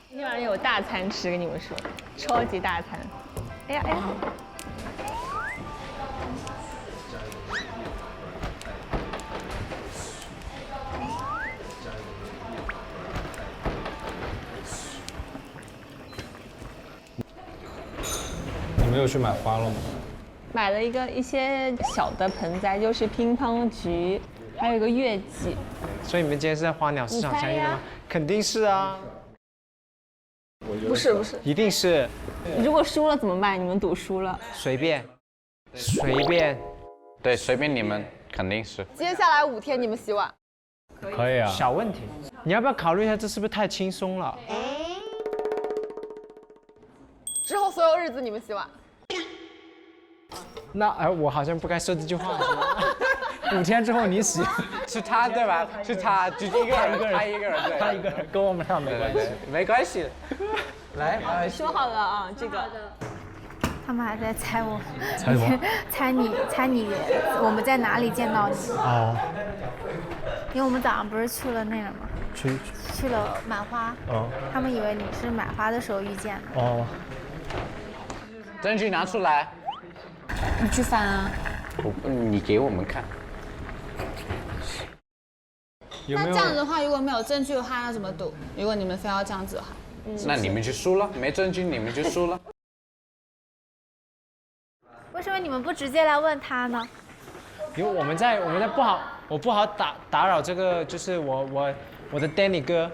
今晚有大餐吃，跟你们说，超级大餐。哎呀哎呀。你没有去买花了吗？买了一些小的盆栽，就是乒乓菊，还有一个月季。所以你们今天是在花鸟市场相遇的吗？肯定是啊。不是，一定是。如果输了怎么办？你们赌输了。随便。对，随便你们，肯定是。接下来5天你们洗碗。可以啊。小问题，你要不要考虑一下，这是不是太轻松了？之后所有日子你们洗碗。那我好像不该说这句话。5天之后你洗，是他对吧？是他，就一个人，他一个人，对，他一个人跟我们俩没关系，没关系。来，说好了啊，这个。他们还在猜我，猜什么？猜你，我们在哪里见到你？哦。因为我们早上不是去了那个吗？去了买花。哦。他们以为你是买花的时候遇见的。哦。证据拿出来。你去翻啊。你给我们看。那这样子的话，如果没有证据的话，要怎么赌？如果你们非要这样子的话，那你们就输了，没证据你们就输了。为什么你们不直接来问他呢？因为我们在我不好打扰这个，就是我的 Danny 哥，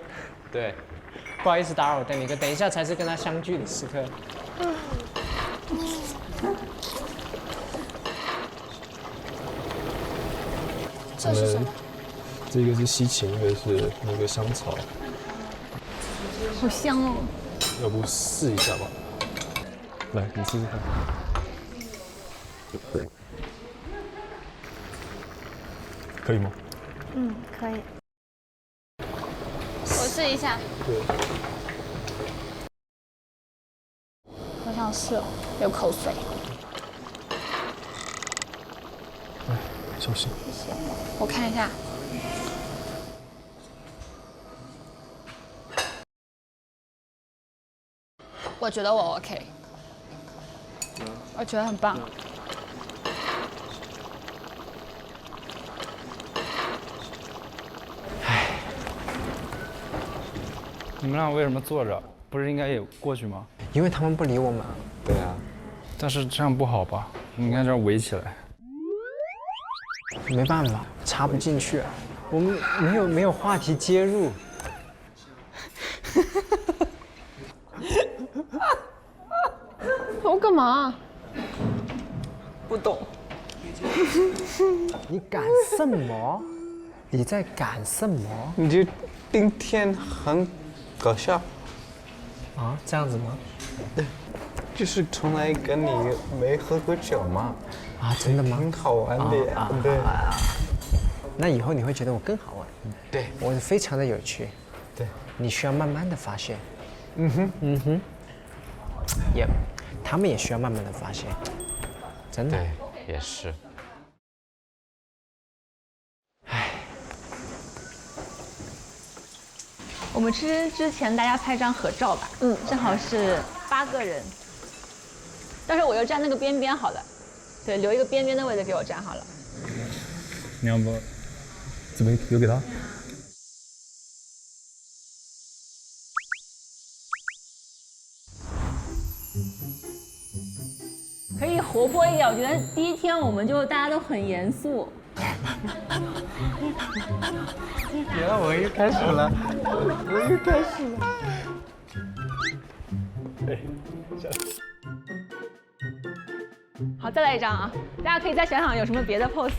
对，不好意思打扰我 Danny 哥，等一下才是跟他相聚的时刻。这是什么？这个是西芹，一个是那个香草。好香哦！要不试一下吧？来，你试试看。可以吗？嗯，可以。我试一下。对。好想试哦，流口水。来，小心。谢谢。我看一下。我觉得我 OK。我觉得很棒。你们俩为什么坐着？不是应该也过去吗？因为他们不理我们。对啊，但是这样不好吧？你应该这样围起来。没办法，插不进去，我们没有话题接入。我干嘛？不懂。你赶什么？你在赶什么？你就今天很搞笑啊？这样子吗？对，就是从来跟你没喝过酒嘛。啊，真的吗？很好玩的，对。那以后你会觉得我更好玩。对，我非常的有趣。对，你需要慢慢的发现。也，他们也需要慢慢的发现。真的。对，也是。我们吃之前大家拍张合照吧。正好是8个人。到时候我就站那个边边好了。对，留一个边边的位置给我站好了。你要不这边留给他？可以活泼一点，我觉得第一天我们就大家都很严肃。原来我又开始了，我又开始了。哎，好，再来一张啊！大家可以再想想有什么别的 pose。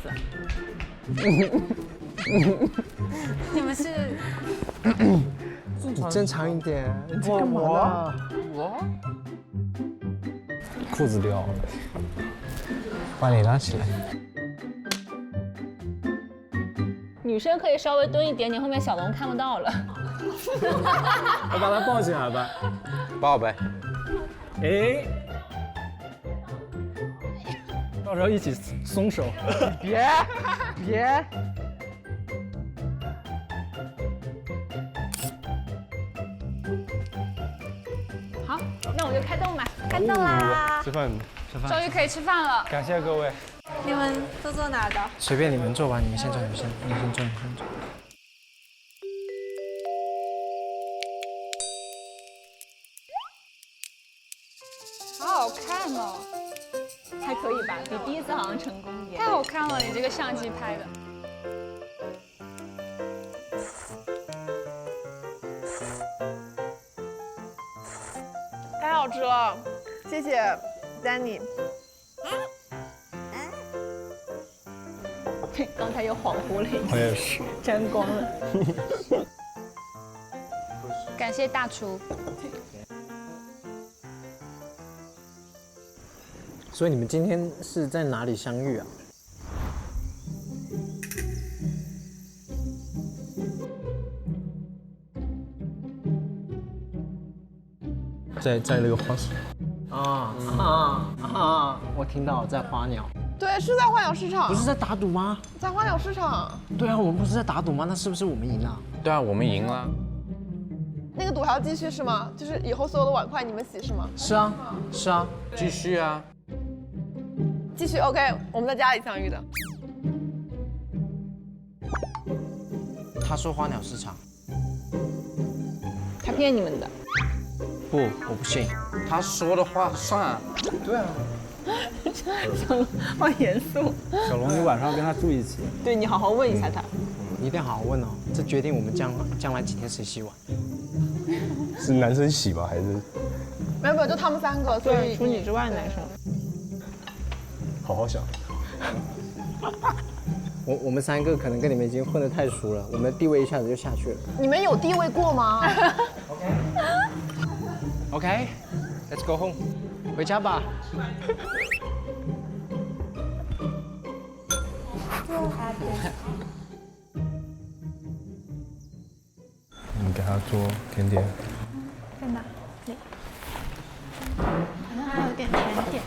你们是？你正常一点，你在干嘛呢？我裤子掉了，把你拉起来。女生可以稍微蹲一点点，后面小龙看不到了。我把他抱起来吧。抱呗。哎，到时候一起松手。别。好，那我就开动吧。开动啦！吃饭。终于可以吃饭了。感谢各位。你们都坐哪儿的？随便你们坐吧，你们先坐，你们先坐。好好看哦，还可以吧，比第一次好像成功一点。太好看了，你这个相机拍的。太好吃了，谢谢 Danny。刚才又恍惚了一下，我也是，沾光了。感谢大厨。所以你们今天是在哪里相遇啊？在那个花市。我听到在花鸟。对，是在花鸟市场。不是在打赌吗？在花鸟市场。对啊，我们不是在打赌吗？那是不是我们赢了？对啊，我们赢了。那个赌还要继续是吗？就是以后所有的碗筷你们洗是吗？是啊，继续啊。继续 OK， 我们在家里相遇的。他说花鸟市场，他骗你们的。不，我不信。他说的话算。对啊。小龙好严肃。小龙，你晚上跟他住一起。对你好好问一下他。你一定要好好问哦，这决定我们将来几天谁洗碗。是男生洗吗？还是？没有，就他们3个，所以除你之外的男生。好好想。我们3个可能跟你们已经混得太熟了，我们的地位一下子就下去了。你们有地位过吗OK，Let's go home， 回家吧。你给他做甜点。在哪里？可能还有点甜点。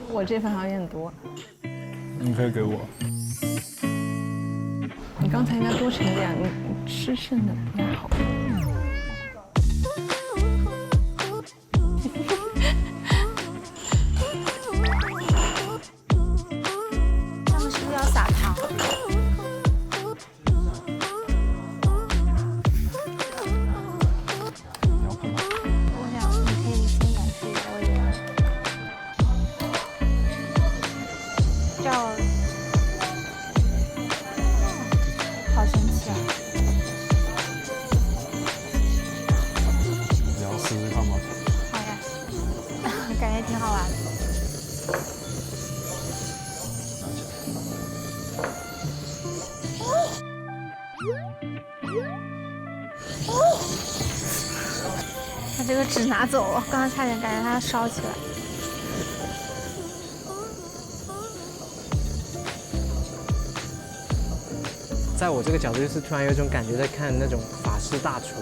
我这份好像有点多。你可以给我。你刚才应该多盛点，你吃剩的不太好。他们是不是要撒糖？把这个纸拿走了，刚刚差点感觉它要烧起来。在我这个角度，就是突然有一种感觉，在看那种法式大厨。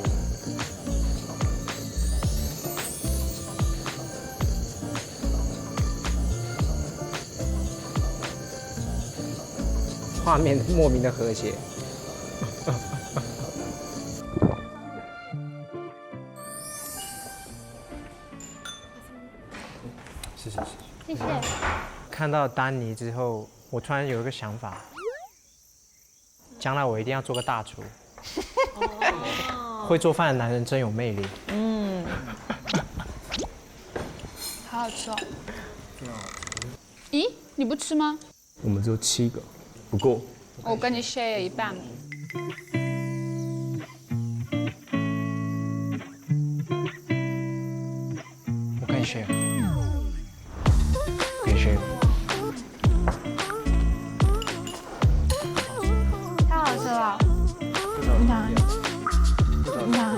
画面莫名的和谐。谢谢。谢谢。看到丹尼之后，我突然有一个想法，将来我一定要做个大厨。会做饭的男人真有魅力。嗯，好好吃哦。咦，你不吃吗？我们只有7个，不够。我跟你 share 一半。我跟你 share。可以 share。太好吃了。你看，你看，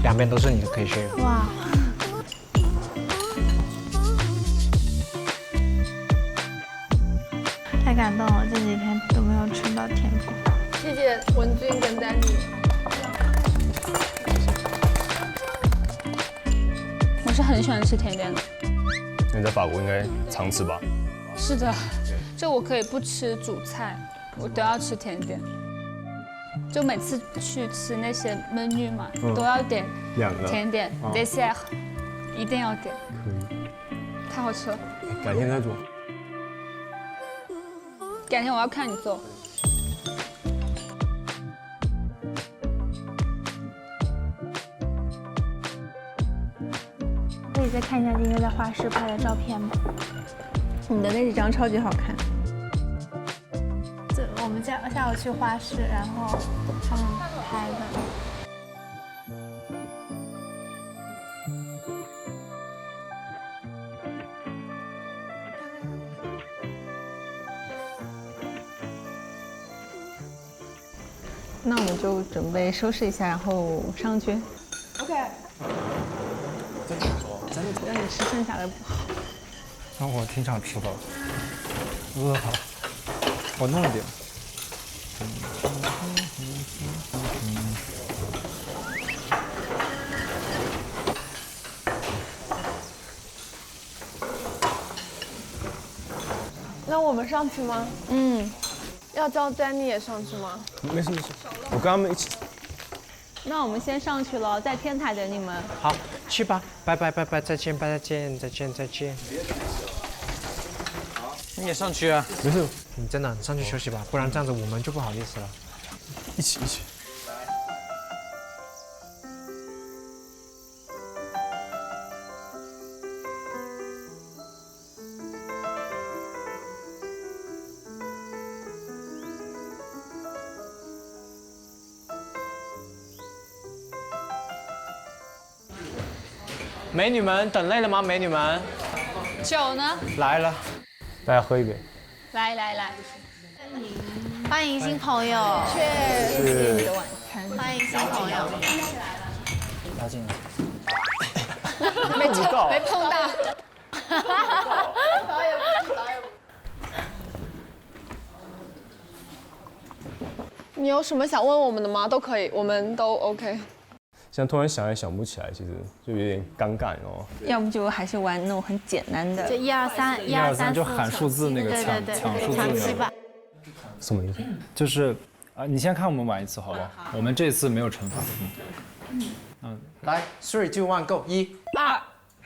两边都是你的，可以 share。哇！太感动了，这几天都没有吃到甜品。谢谢文君跟丹妮。我是很喜欢吃甜点的。你在法国应该常吃吧？是的，就我可以不吃主菜，我都要吃甜点。就每次去吃那些 menu 嘛，都要点2个甜点 dessert， 一定要点。可以。太好吃了。改天再做。改天我要看你做。可以再看一下今天在画室拍的照片吗？你的那几张超级好看。这我们下午去画室，然后他们拍的。那我们就准备收拾一下，然后上去。OK。真的做，真的做。让你吃剩下的不好。然后我挺想吃的，饿了。我弄一点。那我们上去吗？嗯。要叫丹妮也上去吗？没事没事，我跟他们一起。那我们先上去了，在天台等你们。好，去吧，拜拜拜拜，再见再见再见再见。你也上去啊？没事，你真的你上去休息吧，不然这样子我们就不好意思了。一起。美女们等累了吗？美女们，酒呢？来了，大家喝一杯。来，欢迎新朋友，谢谢你的晚餐。欢迎新朋友。拉进来。没碰到。你有什么想问我们的吗？都可以，我们都 OK。现在突然想也想不起来，其实就有点尴尬哦。要不就还是玩那种很简单的，就1、2、3，1、2、3，就喊数字那个抢数字那个。什么意思？就是你先看我们玩一次好不好？我们这次没有惩罚。来，3、2、1，Go，1、2，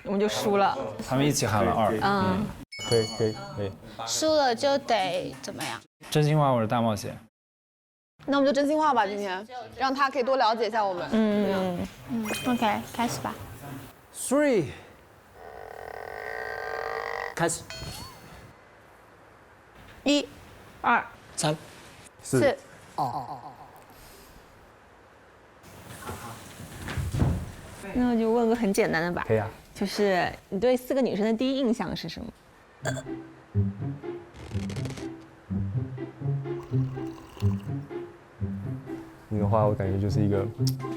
我们就输了。他们一起喊了2。可以。输了就得怎么样？真心话或者大冒险。那我们就真心话吧，今天让他可以多了解一下我们。OK， 开始吧。3，开始。1、2、3、 4。那我就问个很简单的吧。可以啊。就是你对4个女生的第一印象是什么？你的话，我感觉就是一个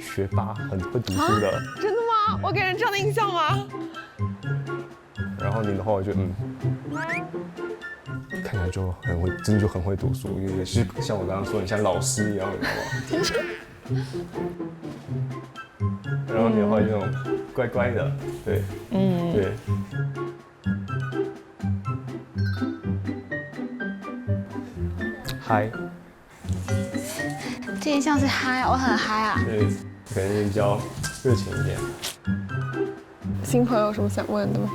学霸，很会读书的。真的吗？我给人这样的印象吗？然后你的话，我觉得看起来就很会，真的就很会读书，也是像我刚刚说，你像老师一样，你知道吗？然后你的话，那种乖乖的，对，对。嗨，第一印象是嗨，我很嗨啊。对，可能比较热情一点。新朋友有什么想问的吗？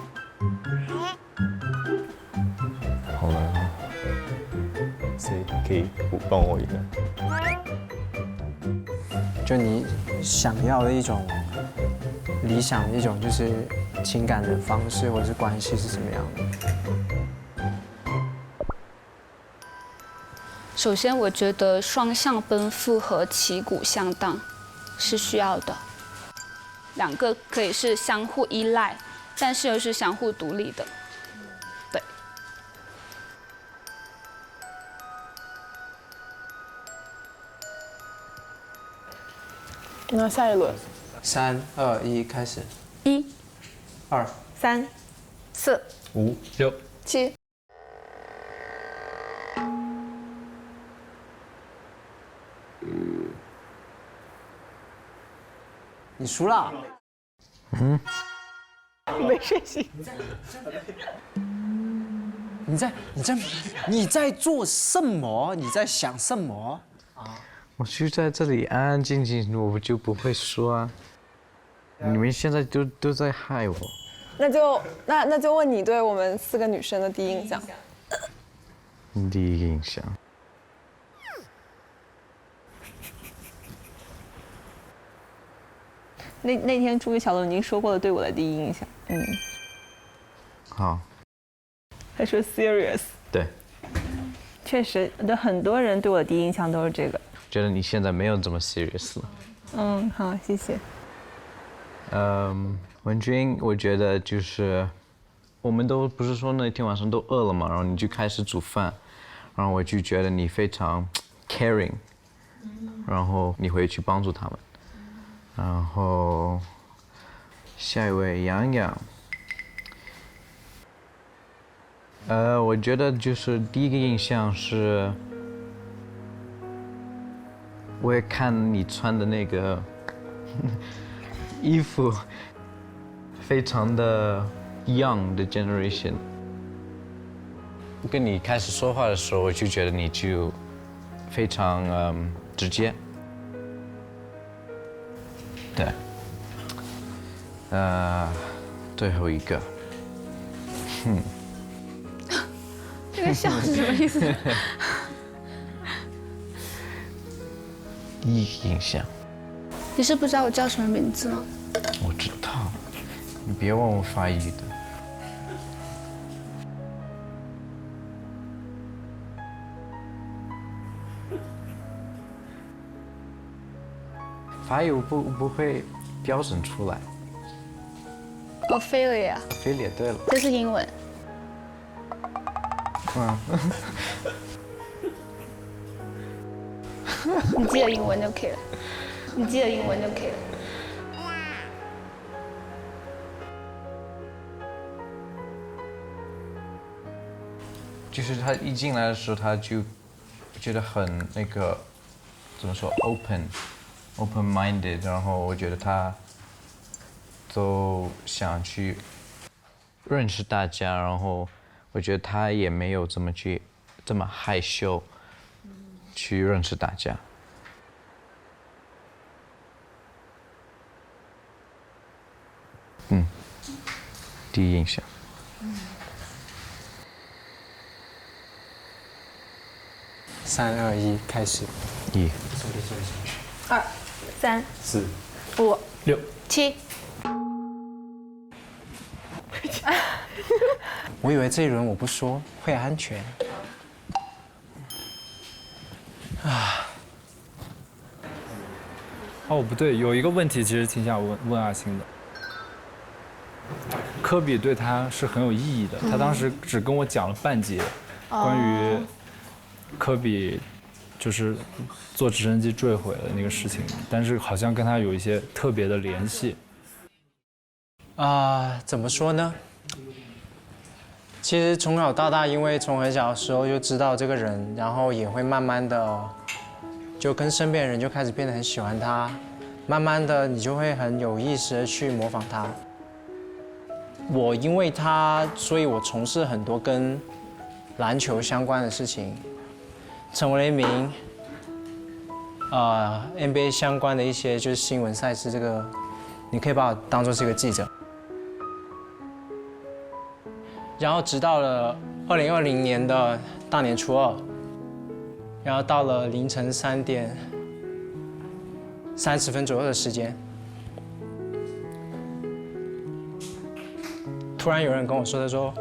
好难啊，谁可以帮我一个？就你想要的一种理想的一种就是情感的方式或者是关系是什么样的？首先，我觉得双向奔赴和旗鼓相当是需要的，两个可以是相互依赖，但是又是相互独立的。对。那下一轮，3、2、1，开始。1、2、3、4、 5、6、 7。你输了。没睡醒。你在做什么？你在想什么？我就在这里安安静静，我就不会说啊。你们现在都在害我。那就问你对我们4个女生的第一印象。第一印象。那天朱雨小龙已经说过了对我的第一印象。好。他说 serious。对。确实，对很多人对我的第一印象都是这个。觉得你现在没有这么 serious 了。好，谢谢。文君，我觉得就是我们都不是说那天晚上都饿了嘛，然后你就开始煮饭，然后我就觉得你非常 caring， 然后你会去帮助他们。然后下一位洋洋，我觉得就是第一个印象是，我也看你穿的那个衣服，非常的 young 的 generation。跟你开始说话的时候，我就觉得你就非常直接。对。最后一个，这个笑是什么意思？第一印象。你是不知道我叫什么名字吗？我知道，你别问我法语的。法语我不会标准出来。Ophelia。Ophelia，对了。这是英文。你记得英文就可以了。你记得英文就可以了。就是他一进来的时候，他就觉得很那个，怎么说 open-minded， 然后我觉得他都想去认识大家，然后我觉得他也没有这么害羞去认识大家。第一印象。3、2、1，开始。1、2、3、4、 5、 6、 7。我以为这一轮我不说会安全。哦，不对，有一个问题其实挺想问阿星的。科比对他是很有意义的，他当时只跟我讲了半节，关于科比就是坐直升机坠毁的那个事情，但是好像跟他有一些特别的联系。怎么说呢？其实从小到大，因为从很小的时候就知道这个人，然后也会慢慢的就跟身边的人就开始变得很喜欢他，慢慢的你就会很有意识的去模仿他。我因为他，所以我从事很多跟篮球相关的事情，成为了一名NBA 相关的一些就是新闻赛事，这个你可以把我当作是一个记者。然后直到了2020年的大年初2，然后到了凌晨3点30分左右的时间，突然有人跟我说，他说，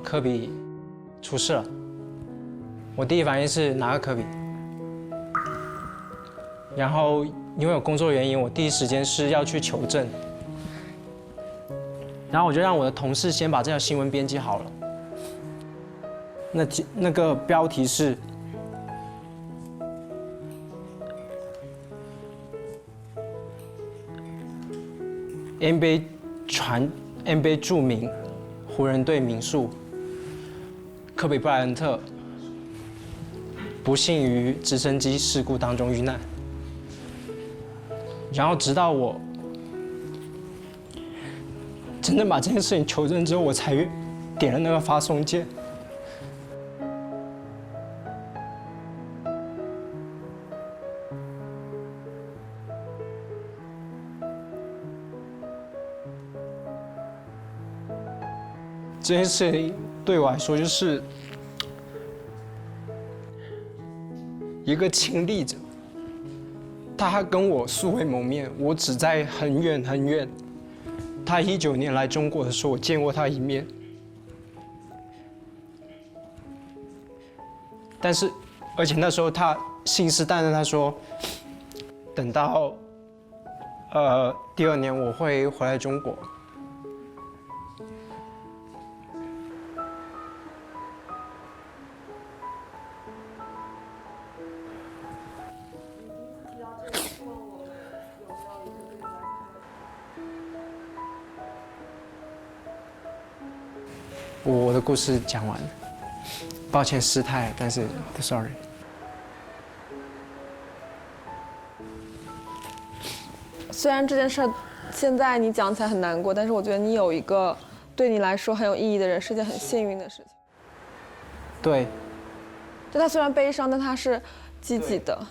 科比出事了。我第一反应是哪个科比？然后因为有工作原因，我第一时间是要去求证。然后我就让我的同事先把这条新闻编辑好了。那个标题是NBA 著名湖人队名宿科比布莱恩特不幸于直升机事故当中遇难。然后直到我真正把这件事情求证之后，我才点了那个发送键。这件事情对我来说就是一个亲历者，他跟我素未谋面，我只在很远很远。他19年来中国的时候，我见过他一面，但是，而且那时候他信誓旦旦他说，等到第2年我会回来中国。我的故事讲完了，抱歉失态，但是 sorry。虽然这件事现在你讲起来很难过，但是我觉得你有一个对你来说很有意义的人，是件很幸运的事情。对。就他虽然悲伤，但他是积极的。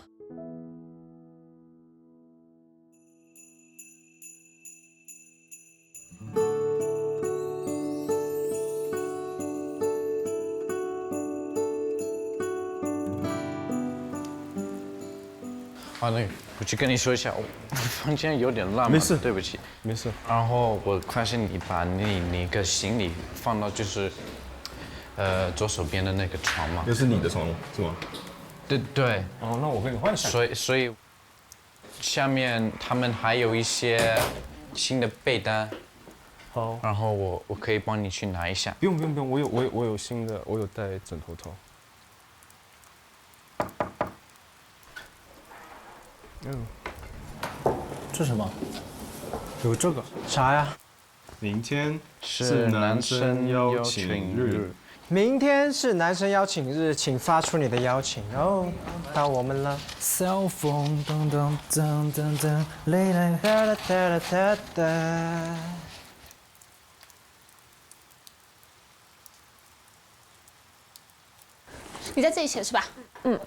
那我去跟你说一下，我房间有点乱，没事，对不起，没事。然后我发现你把你那个行李放到就是左手边的那个床嘛。那是你的床是吗？对。哦，那我跟你换下。所以下面他们还有一些新的被单。好。然后我可以帮你去拿一下。不用，我有新的，我有带枕头套。这是什么？有这个啥呀？明天是男生邀请日。明天是男生邀请日，请发出你的邀请。哦，到我们了。Cell phone， 噔噔噔噔噔，累了，哒哒哒哒哒。你在这里写是吧？嗯。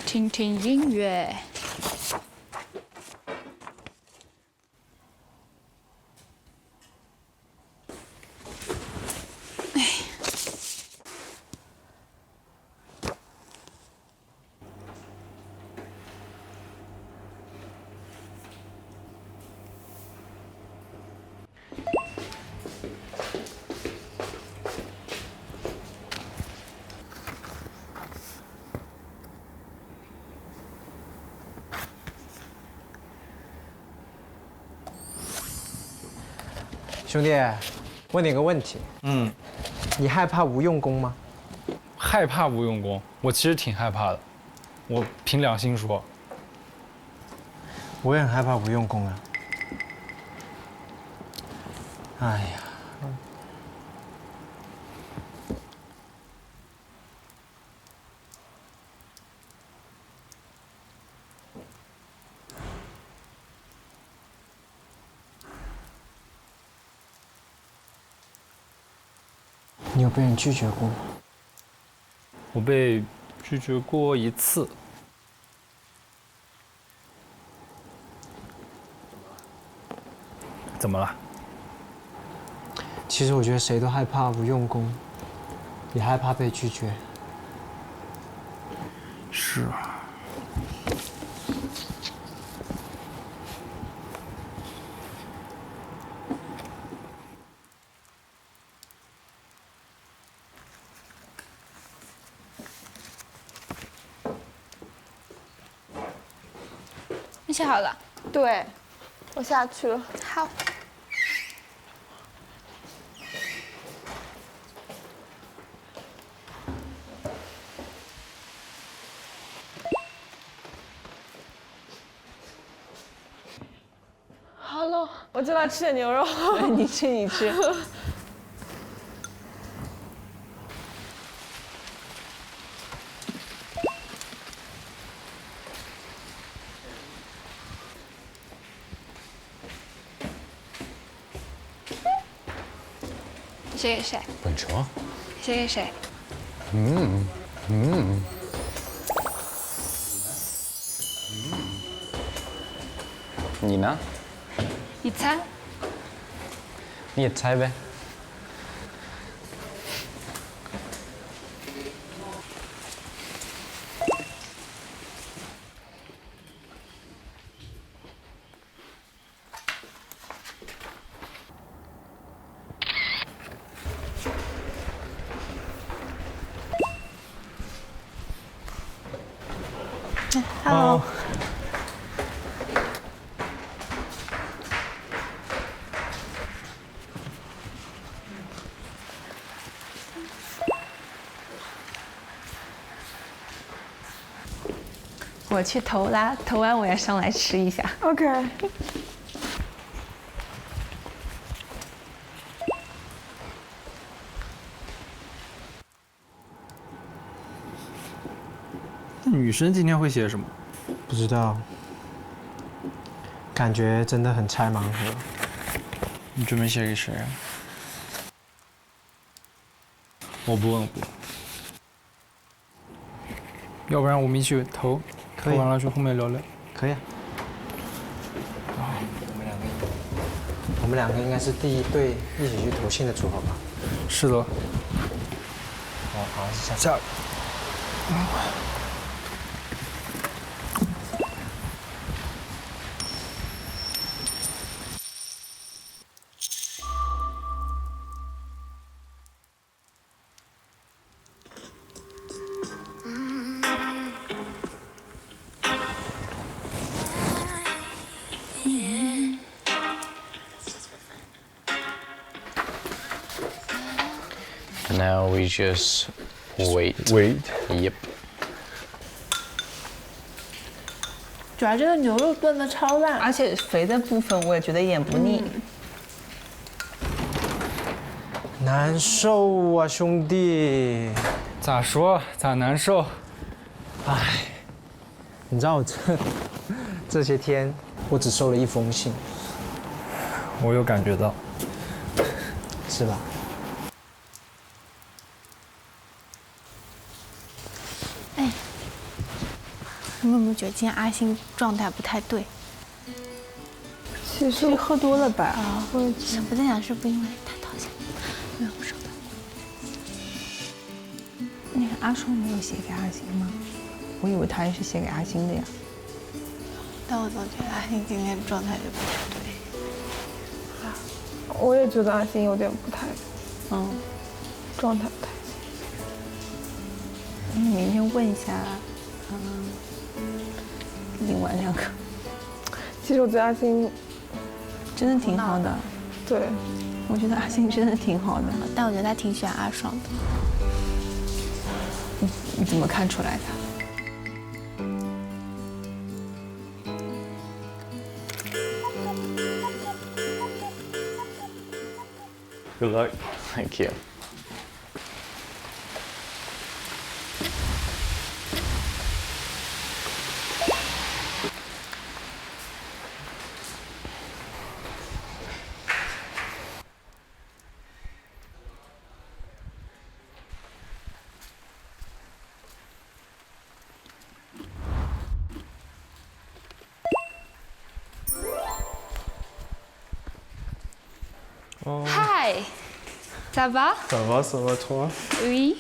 听听音乐。兄弟，问你个问题，你害怕无用功吗？害怕无用功，我其实挺害怕的。我凭良心说，我也很害怕无用功啊。哎呀，你有被人拒绝过吗？我被拒绝过1次。怎么了？其实我觉得谁都害怕无用功，也害怕被拒绝。是啊。你写好了？对，我下去了。好。好了，我就来吃点牛肉。你吃你吃。写给谁？本什么？写给谁？你呢？你猜？你也猜呗。好。我去投啦，投完我要上来吃一下。 OK。那女生今天会写什么？不知道，感觉真的很拆盲盒。你准备写给谁啊？我不问。要不然我们一起投，投完了去后面聊聊。可以啊。我们两个应该是第一对一起去投信的组合吧？是的。好，下。Now we just wait. Wait. Yep. 主要这个牛肉炖的超烂，而且肥的部分我也觉得一点不腻。难受啊，兄弟。咋说？咋难受？唉，你知道我这些天我只收了1封信。我有感觉到。是吧？哎，你有没有觉得今天阿星状态不太对？其实喝多了吧？啊，我在想是不是因为他掏钱没有收到。那个阿双没有写给阿星吗？我以为他也是写给阿星的呀。但我总觉得阿星今天状态就不太对。我也觉得阿星有点不太，状态不太行。你明天问一下，另外2个。其实我觉得阿星真的挺好的。对，我觉得阿信真的挺好的，但我觉得他挺喜欢阿爽的。你怎么看出来的？Good luck. Thank you. Hi, ça va? Ça va toi? Oui.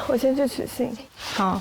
我先去取信。好。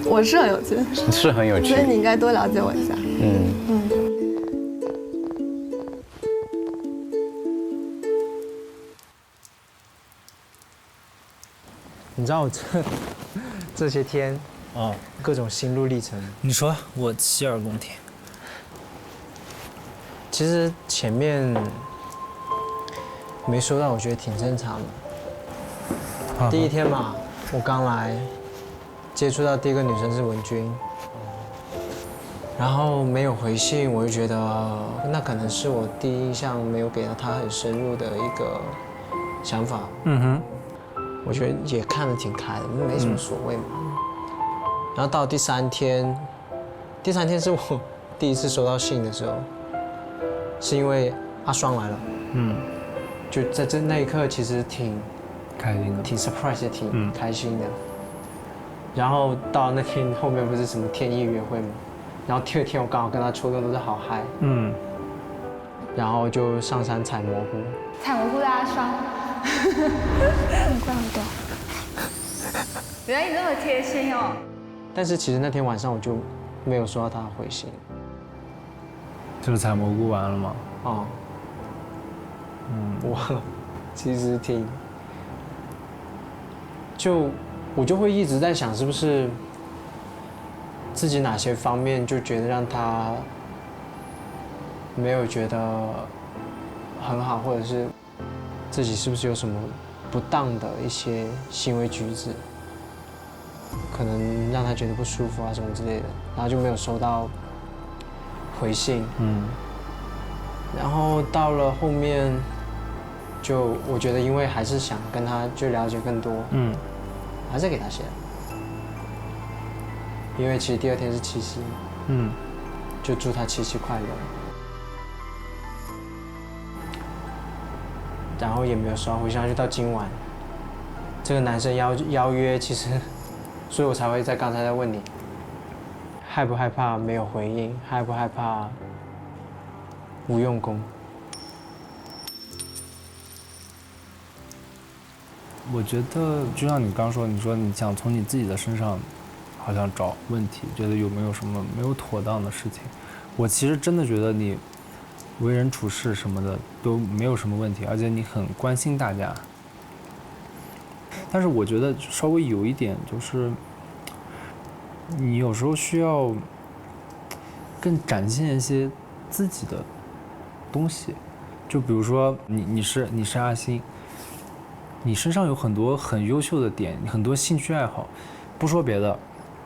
我是很有趣，是很有趣，所以你应该多了解我一下。你知道我这些天各种心路历程。你说，我洗耳恭听。其实前面没说到，我觉得挺正常的。第一天嘛，我刚来，接触到第一个女生是文君，然后没有回信，我就觉得那可能是我第一印象没有给到她很深入的一个想法。我觉得也看得挺开的，没什么所谓嘛。然后到第三天是我第一次收到信的时候，是因为阿双来了。就在那一刻，其实挺开心的，挺 surprise 的，挺开心的。然后到那天后面不是什么天意约会吗？然后第二天我刚好跟他抽的都是好嗨。然后就上山采蘑菇。采蘑菇的阿双。很棒的，原来你这么贴心哦。但是其实那天晚上我就没有收到他的回信。就是采蘑菇完了吗？我其实我就会一直在想，是不是自己哪些方面就觉得让他没有觉得很好，或者是自己是不是有什么不当的一些行为举止，可能让他觉得不舒服啊什么之类的，然后就没有收到回信。然后到了后面，就我觉得因为还是想跟他就了解更多，还是给他写了。因为其实第二天是七夕，就祝他七夕快乐。然后也没有收到回信，就到今晚，这个男生邀约，其实，所以我才会在刚才在问你，害不害怕没有回应，害不害怕无用功？我觉得就像你刚说，你说你想从你自己的身上，好像找问题，觉得有没有什么没有妥当的事情。我其实真的觉得你为人处事什么的都没有什么问题，而且你很关心大家。但是我觉得稍微有一点就是，你有时候需要更展现一些自己的东西，就比如说你是阿星，你身上有很多很优秀的点，很多兴趣爱好。不说别的，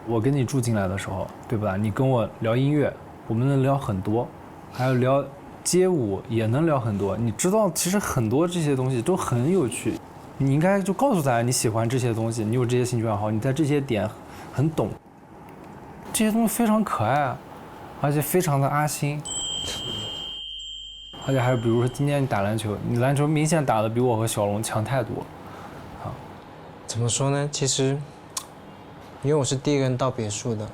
我跟你住进来的时候，对吧？你跟我聊音乐，我们能聊很多，还有聊街舞也能聊很多。你知道，其实很多这些东西都很有趣。你应该就告诉大家你喜欢这些东西，你有这些兴趣爱好，你在这些点很懂。这些东西非常可爱，而且非常的阿星。而且还有比如说今天你打篮球，你篮球明显打得比我和小龙强太多。怎么说呢？其实，因为我是第一个人到别墅的，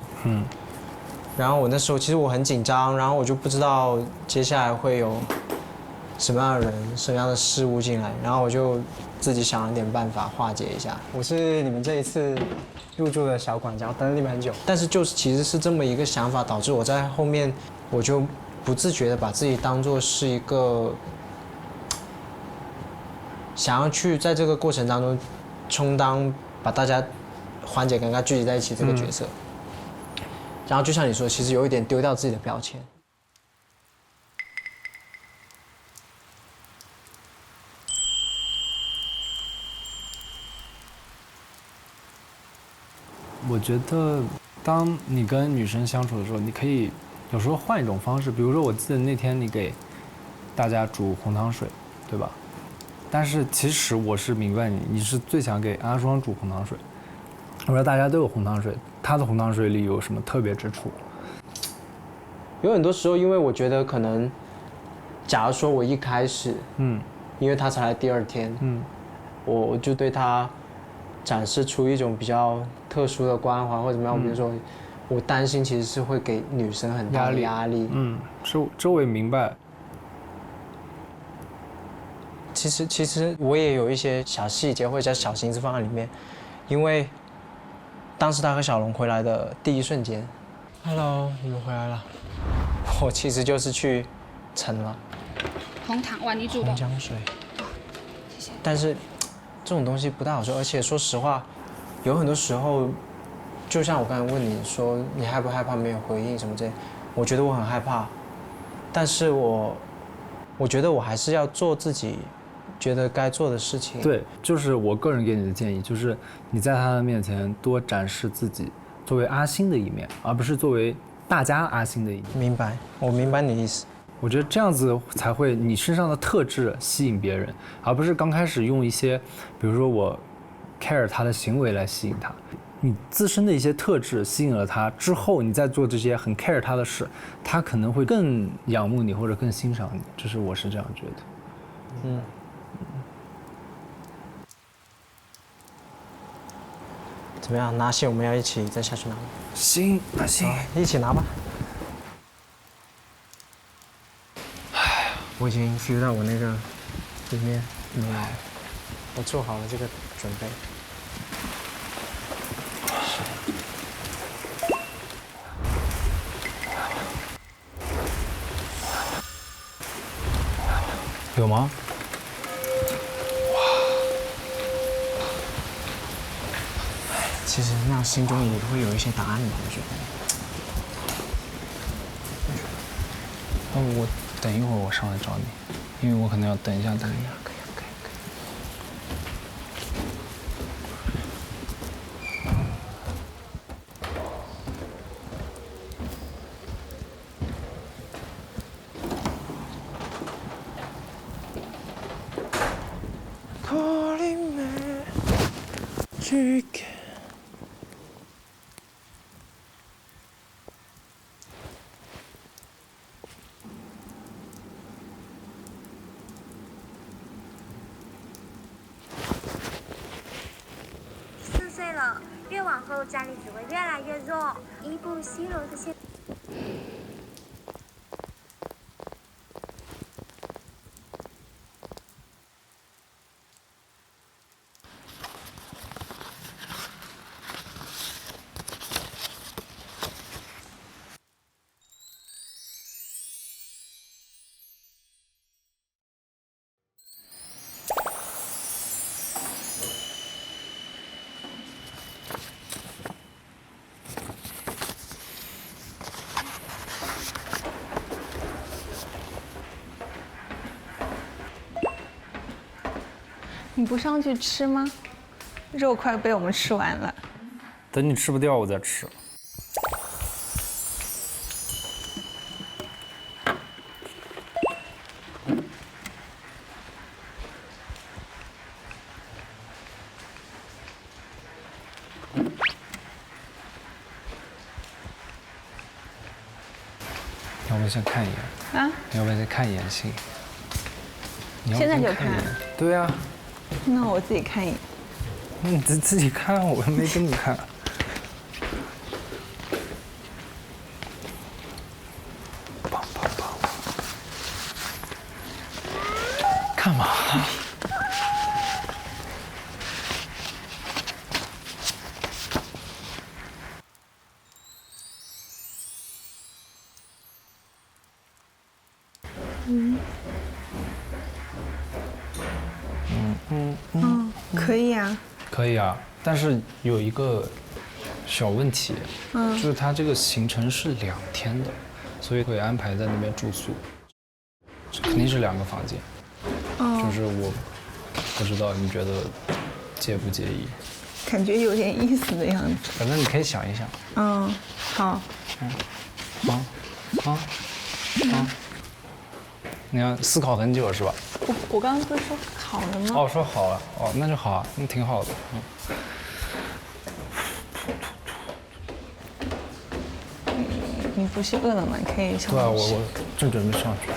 然后我那时候其实我很紧张，然后我就不知道接下来会有什么样的人、什么样的事物进来，然后我就自己想了点办法化解一下。我是你们这一次入住的小管家，等了你们很久，但是就是其实是这么一个想法，导致我在后面我就不自觉的把自己当作是一个想要去在这个过程当中充当把大家缓解尴尬聚集在一起这个角色。然后就像你说，其实有一点丢掉自己的标签。我觉得，当你跟女生相处的时候，你可以有时候换一种方式。比如说，我记得那天你给大家煮红糖水，对吧？但是其实我是明白你是最想给阿双煮红糖水。我说大家都有红糖水，他的红糖水里有什么特别之处？有很多时候，因为我觉得可能，假如说我一开始，因为他才来第2天，我就对他展示出一种比较特殊的关怀或者怎么样，比如说，我担心其实是会给女生很大的压力。这我也明白。其实我也有一些小细节或者小心思放在里面，因为当时他和小龙回来的第一瞬间 ，Hello， 你们回来了。我其实就是去盛了红糖哇，你煮的红姜水。谢谢。但是这种东西不太好说，而且说实话，有很多时候，就像我刚才问你说你害不害怕没有回应什么之类，我觉得我很害怕，但是我觉得我还是要做自己觉得该做的事情。对，就是我个人给你的建议，就是你在他的面前多展示自己作为阿星的一面，而不是作为大家阿星的一面。明白，我明白你的意思。我觉得这样子才会你身上的特质吸引别人，而不是刚开始用一些，比如说我 care 他的行为来吸引他。你自身的一些特质吸引了他之后，你再做这些很 care 他的事，他可能会更仰慕你或者更欣赏你。我是这样觉得。怎么样？拿线我们要一起再下去拿吗？行，那行，一起拿吧。我已经 feel 到我那个里面没了，我做好了这个准备。有吗？其实那样心中也会有一些答案吧，我觉得。我等一会儿我上来找你，因为我可能要等一下。可以。4岁了，越往后家里只会越来越弱。伊布西罗的现。你不上去吃吗？肉快被我们吃完了。等你吃不掉，我再吃。要不要先看一眼？啊？你要不要再看一眼信？你要不现在就先看一眼看？对啊。那我自己看一眼。你自己看，我又没给你看。干嘛？可以啊。可以啊，但是有一个小问题，就是它这个行程是2天的，所以会安排在那边住宿，肯定是2个房间。就是我不知道你觉得介不介意？感觉有点意思的样子。反正你可以想一想。好。你要思考很久是吧？我刚刚不是说好了吗？哦，说好了，哦，那就好啊，那挺好的。你不是饿了吗？可以上去。对啊，我正准备上去。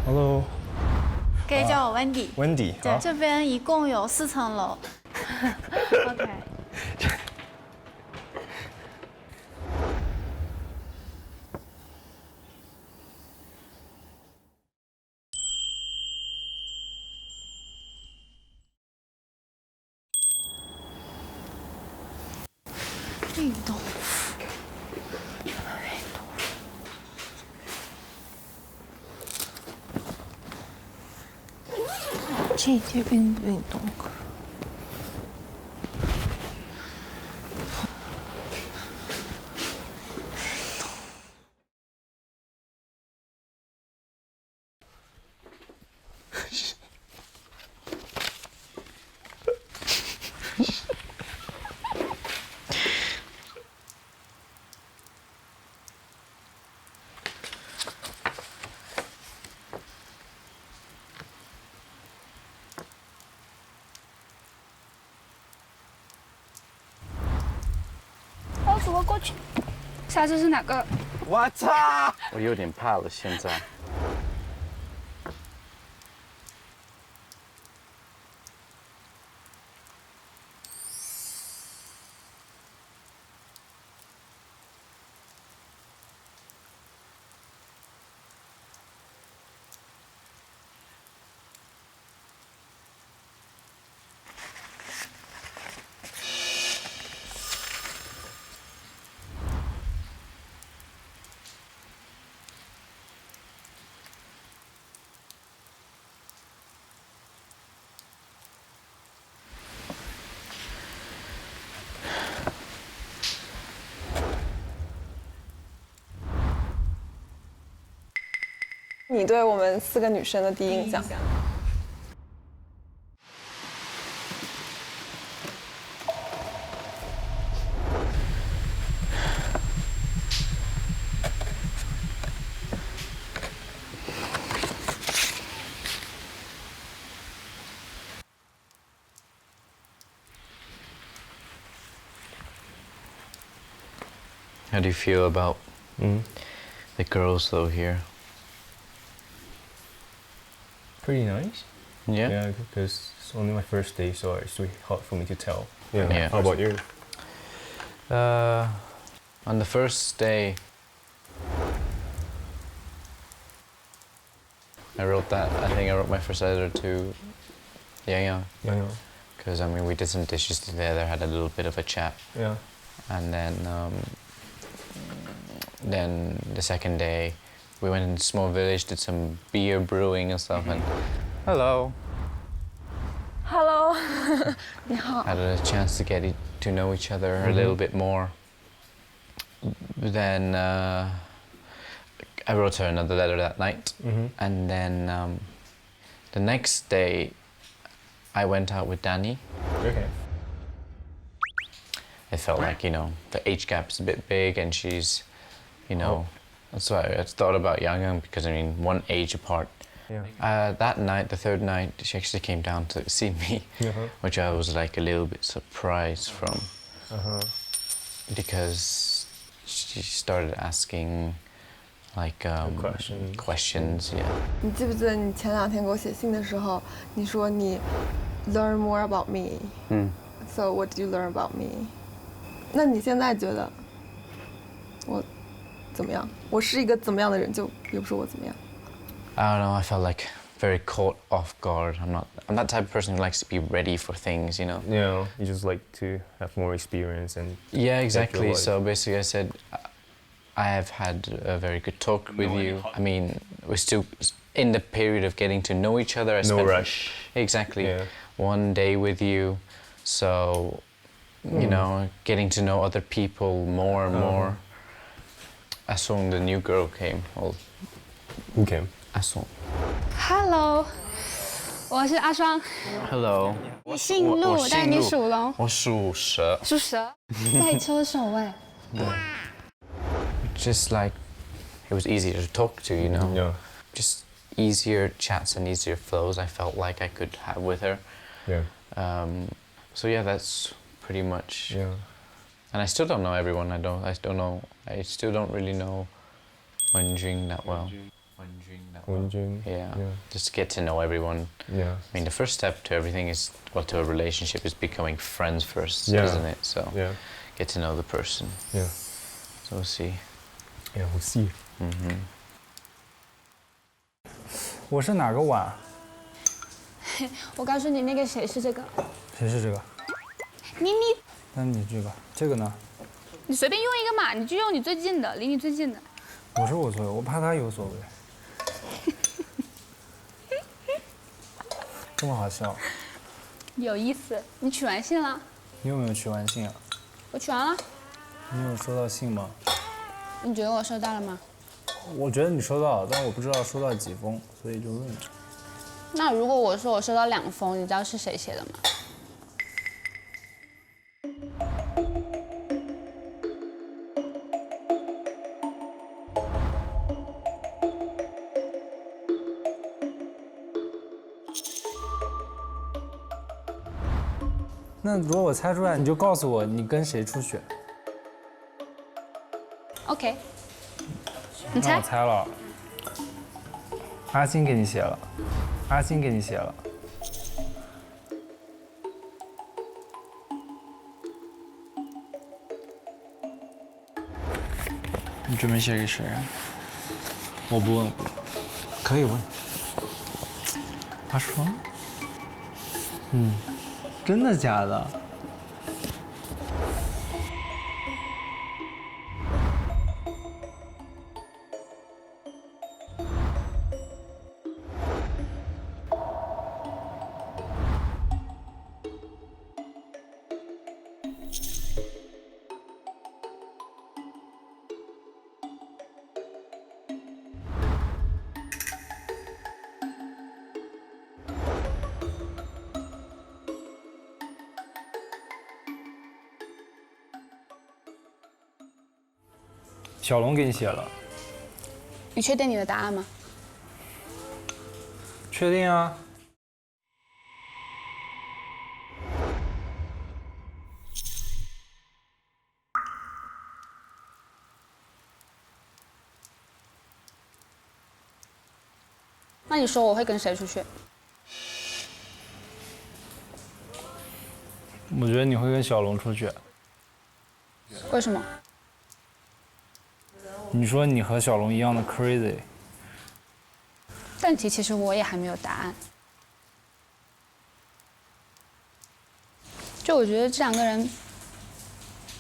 Hello， 可以叫我 Wendy。Wendy，对，这边一共有4层楼。OK。运动服，这边运动课。我过去。下次是哪个？我操！我有点怕了，现在。你对我们4个女生的第一印象？How do you feel about the girls though here? Pretty nice. Yeah. Yeah, because it's only my first day, so it's really hard for me to tell. Yeah. How about you? On the first day, I think I wrote my first letter to Yang Yang. Yeah. because I mean we did some dishes together, had a little bit of a chat. Yeah. And then the second day, we went in a small village, did some beer brewing and stuff, and hello. Hello. 你好。 Had a chance to get to know each other a little bit more. Then I wrote her another letter that night, and then the next day I went out with Danny. Okay. It felt like, you know, the age gap's a bit big, and she's, you know, that's why I thought about Yang because I mean, one age apart. Yeah. That night, the third night, she actually came down to see me, which I was like a little bit surprised from, because she started asking like questions. Yeah. 你记不记得你前2天给我写信的时候，你说你 learn more about me。So what did you learn about me？ 那你现在觉得我怎么样？我是一个怎么样的人？就也不是我怎么样。 I don't know. I felt like very caught off guard. I'm that type of person who likes to be ready for things, you know. Yeah, you just like to have more experience and. Yeah, exactly. So basically, I said, I have had a very good talk with you. I mean, we're still in the period of getting to know each other. No rush. Exactly. Yeah. One day with you, so you know, getting to know other people more and more. As soon the new girl came. Well, who came? 阿松。 Hello， 我是阿双。 Hello。 你姓陆，但是你属龙。我属蛇。属蛇。赛车手哎。Just like it was easier to talk to, you know. Yeah. Just easier chats and easier flows. I felt like I could have with her. Yeah. So yeah, that's pretty much. Yeah. And I still don't know everyone. I still don't really know Wenjing that well. Wenjing. Yeah. Just get to know everyone. Yeah. I mean, the first step to everything is, well, to a relationship is becoming friends first, Yeah. isn't it? So get to know the person. Yeah. So we'll see. Yeah, we'll see. 我是哪个碗？我告诉你，那个谁是这个？谁是这个？你那你这个呢？你随便用一个嘛，你就用你最近的，离你最近的。我是无所谓，我怕他有所谓。这么好笑？有意思。你取完信了？你有没有取完信啊？我取完了。你有收到信吗？你觉得我收到了吗？我觉得你收到了，但我不知道收到几封，所以就问你。那如果我说我收到2封，你知道是谁写的吗？那如果我猜出来，你就告诉我你跟谁出去。OK。你猜？那我猜了。阿星给你写了，阿星给你写了。你准备写给谁啊？我不问。可以问。阿双？真的假的？小龙给你写了。你确定你的答案吗？确定啊。那你说我会跟谁出去？我觉得你会跟小龙出去。为什么？你说你和小龙一样的 crazy。但其实我也还没有答案。就我觉得这两个人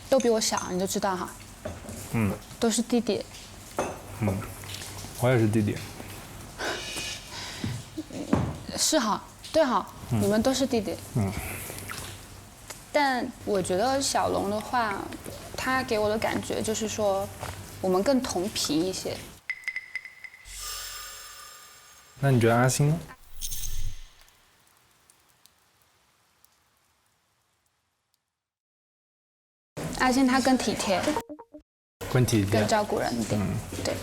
都比我小，你都知道哈。都是弟弟。我也是弟弟。是哈，对哈，你们都是弟弟。但我觉得小龙的话，他给我的感觉就是说，我们更同频一些。那你觉得阿星呢？阿星他更体贴，更体贴，更照顾人一点。对。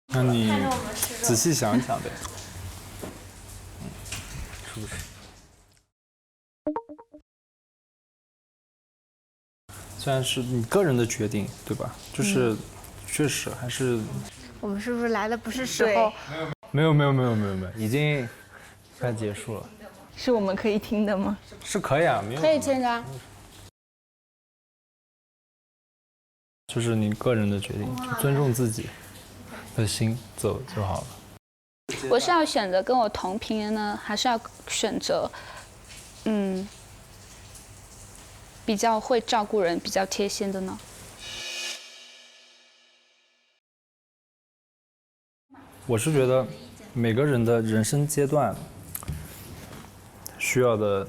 那你仔细想一想呗，是不是？虽然是你个人的决定，对吧？就是确实还是。我们是不是来的不是时候？没有，已经快结束了。是我们可以听的吗？是可以啊，没有。可以听的。就是你个人的决定，尊重自己的心走就好了。我是要选择跟我同频的呢，还是要选择，比较会照顾人、比较贴心的呢？我是觉得每个人的人生阶段需要的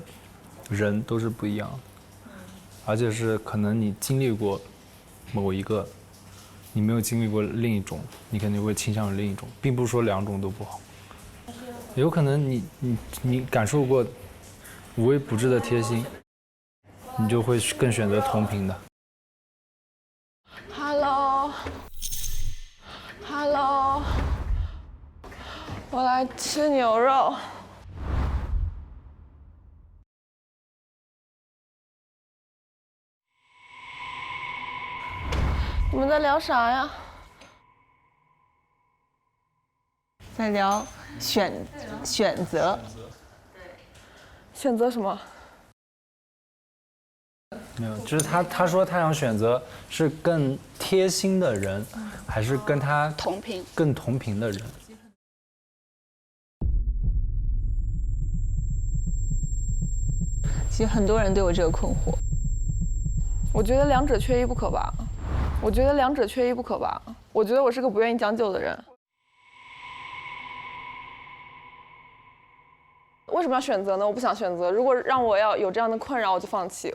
人都是不一样的，而且是可能你经历过某一个，你没有经历过另一种，你肯定会倾向于另一种，并不是说两种都不好。有可能你感受过无微不至的贴心，你就会更选择同频的。Hello， 我来吃牛肉。你们在聊啥呀？在聊选择。选择什么？没有，就是他说他想选择是更贴心的人，还是跟他更同频的人。其实很多人都有这个困惑。我觉得两者缺一不可吧。我觉得我是个不愿意将就的人。为什么要选择呢？我不想选择。如果让我要有这样的困扰，我就放弃。